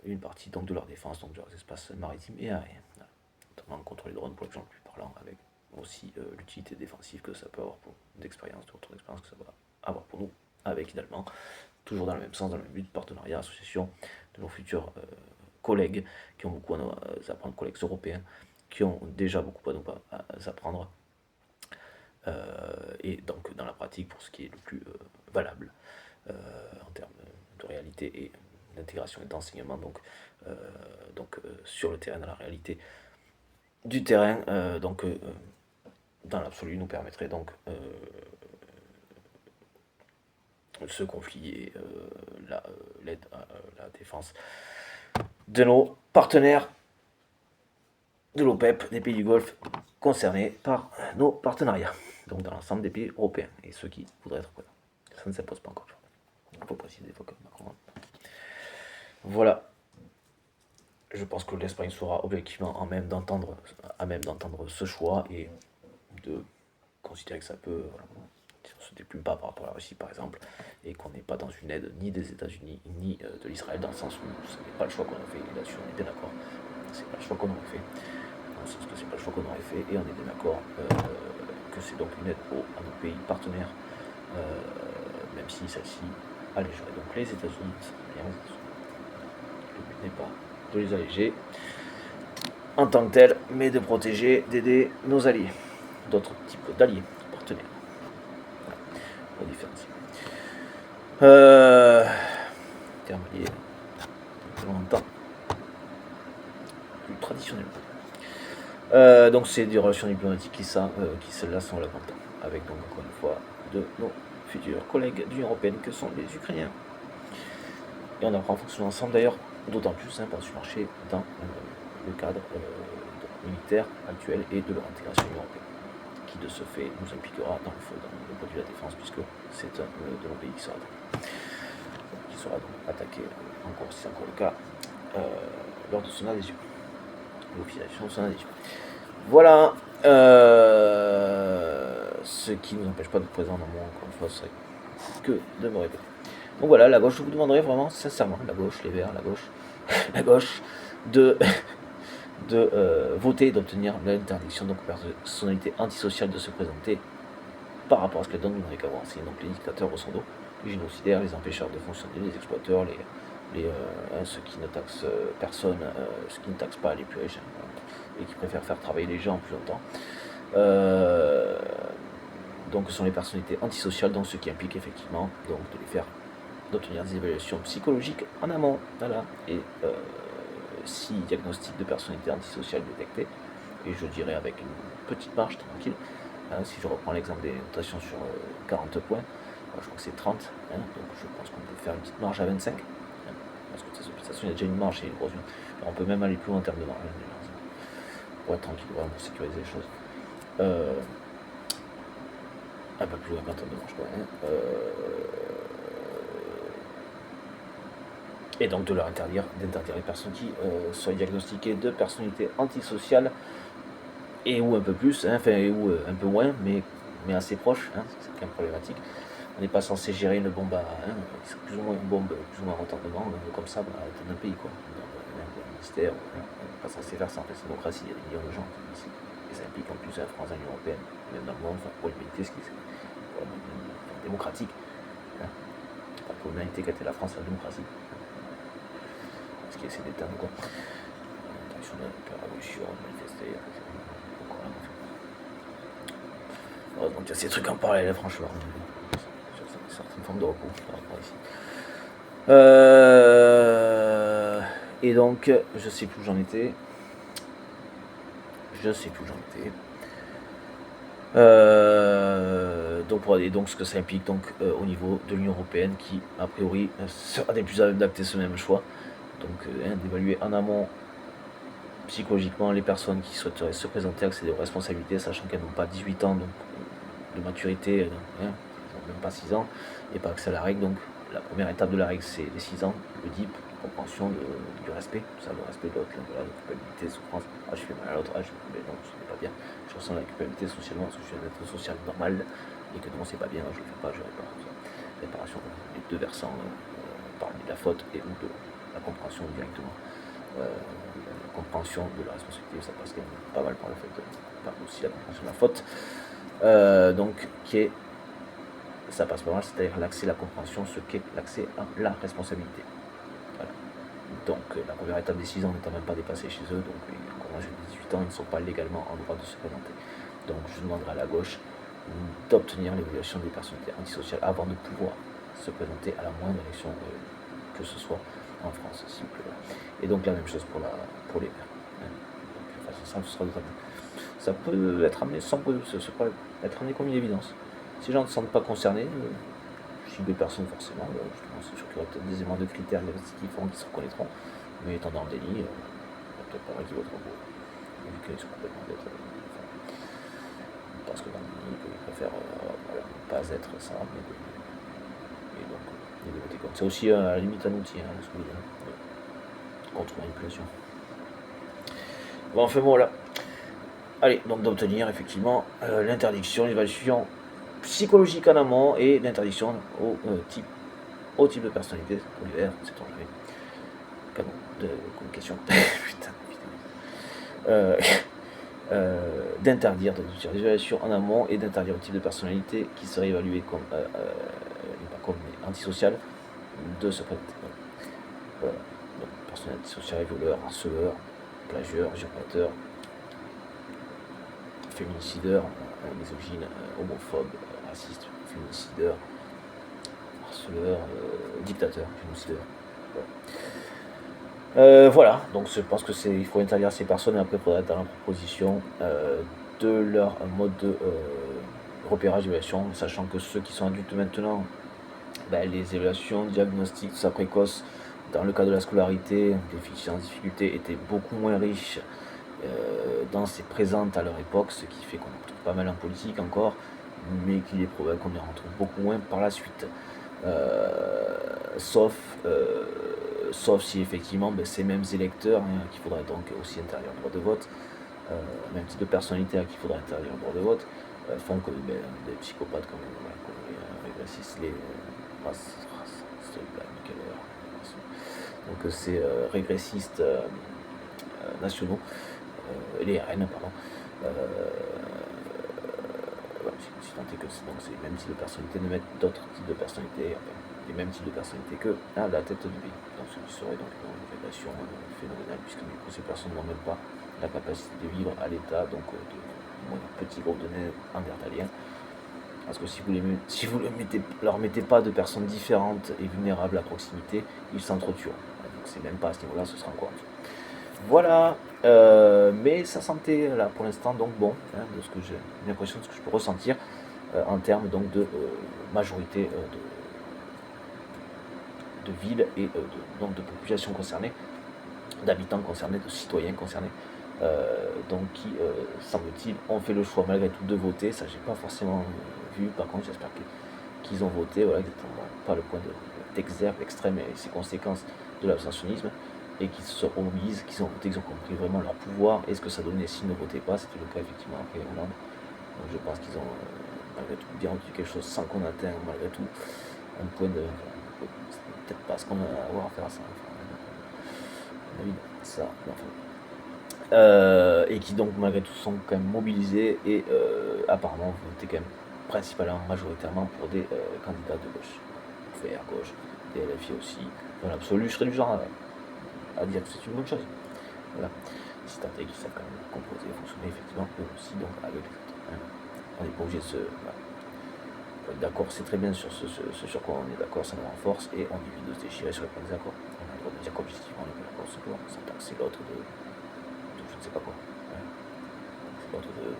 Speaker 1: une partie donc de leur défense, donc de leurs espaces maritimes et aériens, voilà. Notamment contre les drones pour l'exemple plus parlant, avec aussi l'utilité défensive que ça peut avoir pour d'expérience, de retour d'expérience que ça va avoir pour nous, avec idéalement toujours dans le même sens, dans le même but, partenariat, association de nos futurs collègues qui ont beaucoup à nous apprendre, collègues européens qui ont déjà beaucoup à nous apprendre, et donc dans la pratique pour ce qui est le plus valable en termes de réalité et d'intégration et d'enseignement sur le terrain, dans la réalité du terrain, dans l'absolu nous permettrait donc ce conflit et l'aide à la défense de nos partenaires de l'OPEP, des pays du Golfe concernés par nos partenariats, donc dans l'ensemble des pays européens et ceux qui voudraient être présents. Ça ne s'impose pas encore. Il faut préciser des fois que Macron. Voilà. Je pense que l'Espagne sera objectivement à même d'entendre ce choix et de considérer que ça peut. Voilà, si on ne se déplume pas par rapport à la Russie par exemple, et qu'on n'est pas dans une aide ni des États-Unis ni de l'Israël, dans le sens où ce n'est pas le choix qu'on a fait, et là-dessus on est bien d'accord, c'est pas le choix qu'on aurait fait, dans le sens que c'est pas le choix qu'on aurait fait, et on est bien d'accord que c'est donc une aide à nos pays partenaires, même si celle-ci allégerait donc les États-Unis. Le but n'est pas de les alléger en tant que tels, mais de protéger, d'aider nos alliés, d'autres types d'alliés, partenaires. Voilà, pour différencier. Terme lié depuis longtemps, plus traditionnellement. Donc c'est des relations diplomatiques qui celles-là sont là longtemps, avec donc encore une fois de nos futurs collègues de l'Union Européenne que sont les Ukrainiens. Et on apprend à fonctionner ensemble d'ailleurs, d'autant plus pour ce marché dans le cadre militaire actuel et de leur intégration européenne, qui de ce fait nous impliquera dans le point de vue de la défense, puisque c'est un de nos pays qui sera donc attaqué, si c'est encore le cas, lors de son adhésion, l'officialisation de son adhésion. Voilà, ce qui ne nous empêche pas de présenter dans mon, encore une fois, ce serait que de me répéter. Donc voilà, la gauche, je vous demanderai vraiment, sincèrement, la gauche, les Verts, la gauche, de voter et d'obtenir l'interdiction donc aux personnalités antisociales de se présenter par rapport à ce qu'elles donnent, nous n'avons qu'à voir. C'est donc les dictateurs au dos, les génocidaires, les empêcheurs de fonctionner, les exploiteurs, ceux qui ne taxent personne, ceux qui ne taxent pas les plus riches, et qui préfèrent faire travailler les gens plus longtemps. Donc ce sont les personnalités antisociales, donc ce qui implique effectivement donc d'obtenir des évaluations psychologiques en amont, voilà, et 6 diagnostics de personnalité antisociale détectés, et je dirais avec une petite marge tranquille, si je reprends l'exemple des notations sur 40 points, je crois que c'est 30, donc je pense qu'on peut faire une petite marge à 25, parce que de toute façon il y a déjà une marge et une grosse, on peut même aller plus loin en termes de marge, pour être tranquille, vraiment pour sécuriser les choses. Un peu plus loin en termes de marge, et donc de leur d'interdire les personnes qui soient diagnostiquées de personnalité antisociale et ou un peu plus, ou un peu moins, mais assez proche, c'est quand même problématique. On n'est pas censé gérer une bombe plus ou moins une bombe, plus ou moins retardement, comme ça, dans un pays, quoi. Dans le ministère, on n'est pas censé faire ça en fait, c'est démocratie, il y a des millions de gens qui vivent ici. Et ça implique en plus la France, l'Union Européenne, même dans le monde, pour l'humanité, ce qui est démocratique. Pas pour l'humanité qu'a été la France, la démocratie. Ce qui essaie d'éteindre, quoi. Intention de la révolution, de manifester, donc il y a ces trucs en parallèle, franchement. Sur certaines formes de repos par rapport ici. Et donc, je sais plus où j'en étais. Donc ce que ça implique donc au niveau de l'Union Européenne, qui a priori sera des plus adaptés ce même choix, donc d'évaluer en amont psychologiquement les personnes qui souhaiteraient se présenter, accéder aux responsabilités, sachant qu'elles n'ont pas 18 ans donc, de maturité, elles n'ont même pas 6 ans, et pas accès à la règle. Donc la première étape de la règle, c'est les 6 ans, le DIP, compréhension du respect, tout ça, le respect de l'autre, la culpabilité, souffrance, je fais mal à l'autre, mais non, ce n'est pas bien, je ressens la culpabilité socialement, parce que je suis un être social normal, et que non, c'est pas bien, je ne le fais pas, je répare. Réparation, les deux versants, parler de la faute et ou de la compréhension directement. La compréhension de la responsabilité, ça passe quand même pas mal par le fait de par aussi la compréhension de la faute, donc ça passe pas mal, c'est-à-dire l'accès à la compréhension, ce qu'est l'accès à la responsabilité. Voilà. Donc la première étape des 6 ans n'étant même pas dépassée chez eux, donc quand moi j'ai 18 ans, ils ne sont pas légalement en droit de se présenter. Donc je demanderai à la gauche d'obtenir l'évaluation des personnalités antisociales avant de pouvoir se présenter à la moindre élection que ce soit, en France, s'il vous plaît. Et donc la même chose pour les maires. Donc, ça peut être amené sans être amené comme une évidence. Si les gens ne se sentent pas concernés, cible des personnes forcément, justement, c'est sûr qu'il y aura peut-être des éléments de critères qui font qu'ils se reconnaîtront, mais étant dans le déni, il n'y a peut-être pas mal qui voteront pour, vu qu'ils sont complètement bêtes, parce que dans le déni, ils préfèrent voilà, ne pas être ça, et donc de voter contre. C'est aussi à la limite un outil, contre manipulation. Bon, enfin bon, voilà. Allez, donc d'obtenir effectivement l'interdiction, l'évaluation psychologique en amont et l'interdiction au type de personnalité, Oliver, c'est enlevé. Canon de communication. D'interdire l'évaluation en amont et d'interdire au type de personnalité qui serait évalué comme, pas comme, mais antisocial de se présenter. Voilà. Donc, personnalité antisocial, violeur, harceleur, plagieur, usurpateur, féminicideur, misogyne, homophobe, raciste, féminicideur, harceleur, dictateur, génocideur. Voilà, donc je pense que il faut interdire ces personnes et après il faudra être dans la proposition de leur mode de repérage d'évaluation, sachant que ceux qui sont adultes maintenant, les évaluations, diagnostics, tout ça précoce, dans le cas de la scolarité, des fichiers en difficulté étaient beaucoup moins riches dans ces présentes à leur époque, ce qui fait qu'on en retrouve pas mal en politique encore, mais qu'il est probable qu'on en retrouve beaucoup moins par la suite. Sauf si effectivement ces mêmes électeurs qu'il faudrait donc aussi interdire le droit de vote, même type de personnalité à qui il faudrait interdire le droit de vote, font que des psychopathes comme les régressistes, donc ces régressistes nationaux, les RN, pardon, si tant est que c'est les mêmes types de personnalités, de mettre d'autres types de personnalités, les mêmes types de personnalités que à la tête du pays. Donc ce qui serait donc une régression phénoménale, puisque ces personnes n'ont même pas la capacité de vivre à l'état donc de petits groupes de néandertaliens. Parce que si vous leur mettez pas de personnes différentes et vulnérables à proximité, ils s'entretueront. Donc c'est même pas à ce niveau-là, ce sera encore en dessous. Voilà, mais sa santé là pour l'instant donc bon, de ce que j'ai l'impression de ce que je peux ressentir en termes donc de majorité de villes et donc de population concernée, d'habitants concernés, de citoyens concernés, donc qui semble-t-il ont fait le choix malgré tout de voter. Ça j'ai pas forcément vu, par contre j'espère qu'ils ont voté, voilà, exactement, pas le point d'exergue extrême et ses conséquences de l'abstentionnisme, et qui se mobilisent, qui ont voté, qu'ils ont compris vraiment leur pouvoir et ce que ça donnait s'ils ne votaient pas. C'était le cas effectivement après Hollande. Donc je pense qu'ils ont malgré tout bien entendu quelque chose sans qu'on atteigne malgré tout un point de... peut-être pas ce qu'on va avoir à faire à ça. Ça, enfin. Et qui donc malgré tout sont quand même mobilisés et apparemment votaient quand même principalement majoritairement pour des candidats de gauche. Vert, gauche, des LFI aussi. Dans l'absolu, je serais du genre à dire que c'est une bonne chose. Voilà. Si tant est qu'ils savent quand même composer et fonctionner effectivement eux aussi donc avec les autres. On n'est pas obligé de se... D'accord, c'est très bien sur ce sur quoi on est d'accord, ça nous renforce et on évite de se déchirer sur les points des accords. On a le droit de dire qu'objectivement on n'est pas d'accord sur quoi, sans taxer l'autre de je ne sais pas quoi. C'est l'autre de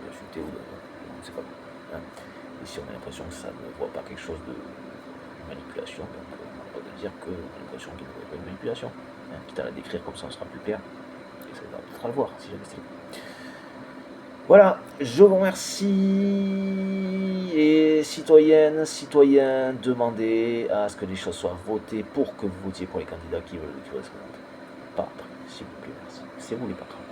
Speaker 1: chuter ou de je ne sais pas quoi. Et si on a l'impression que ça ne voit pas quelque chose de manipulation, donc on a le droit de dire qu'on a l'impression qu'il ne voit pas une manipulation. Quitte à la décrire comme ça, on sera plus clair. Et ça va peut-être le voir si jamais c'est le cas. Voilà, je vous remercie. Et citoyennes, citoyens, demandez à ce que les choses soient votées pour que vous votiez pour les candidats qui veulent se présenter. Pas après, s'il vous plaît, merci. C'est vous les patrons.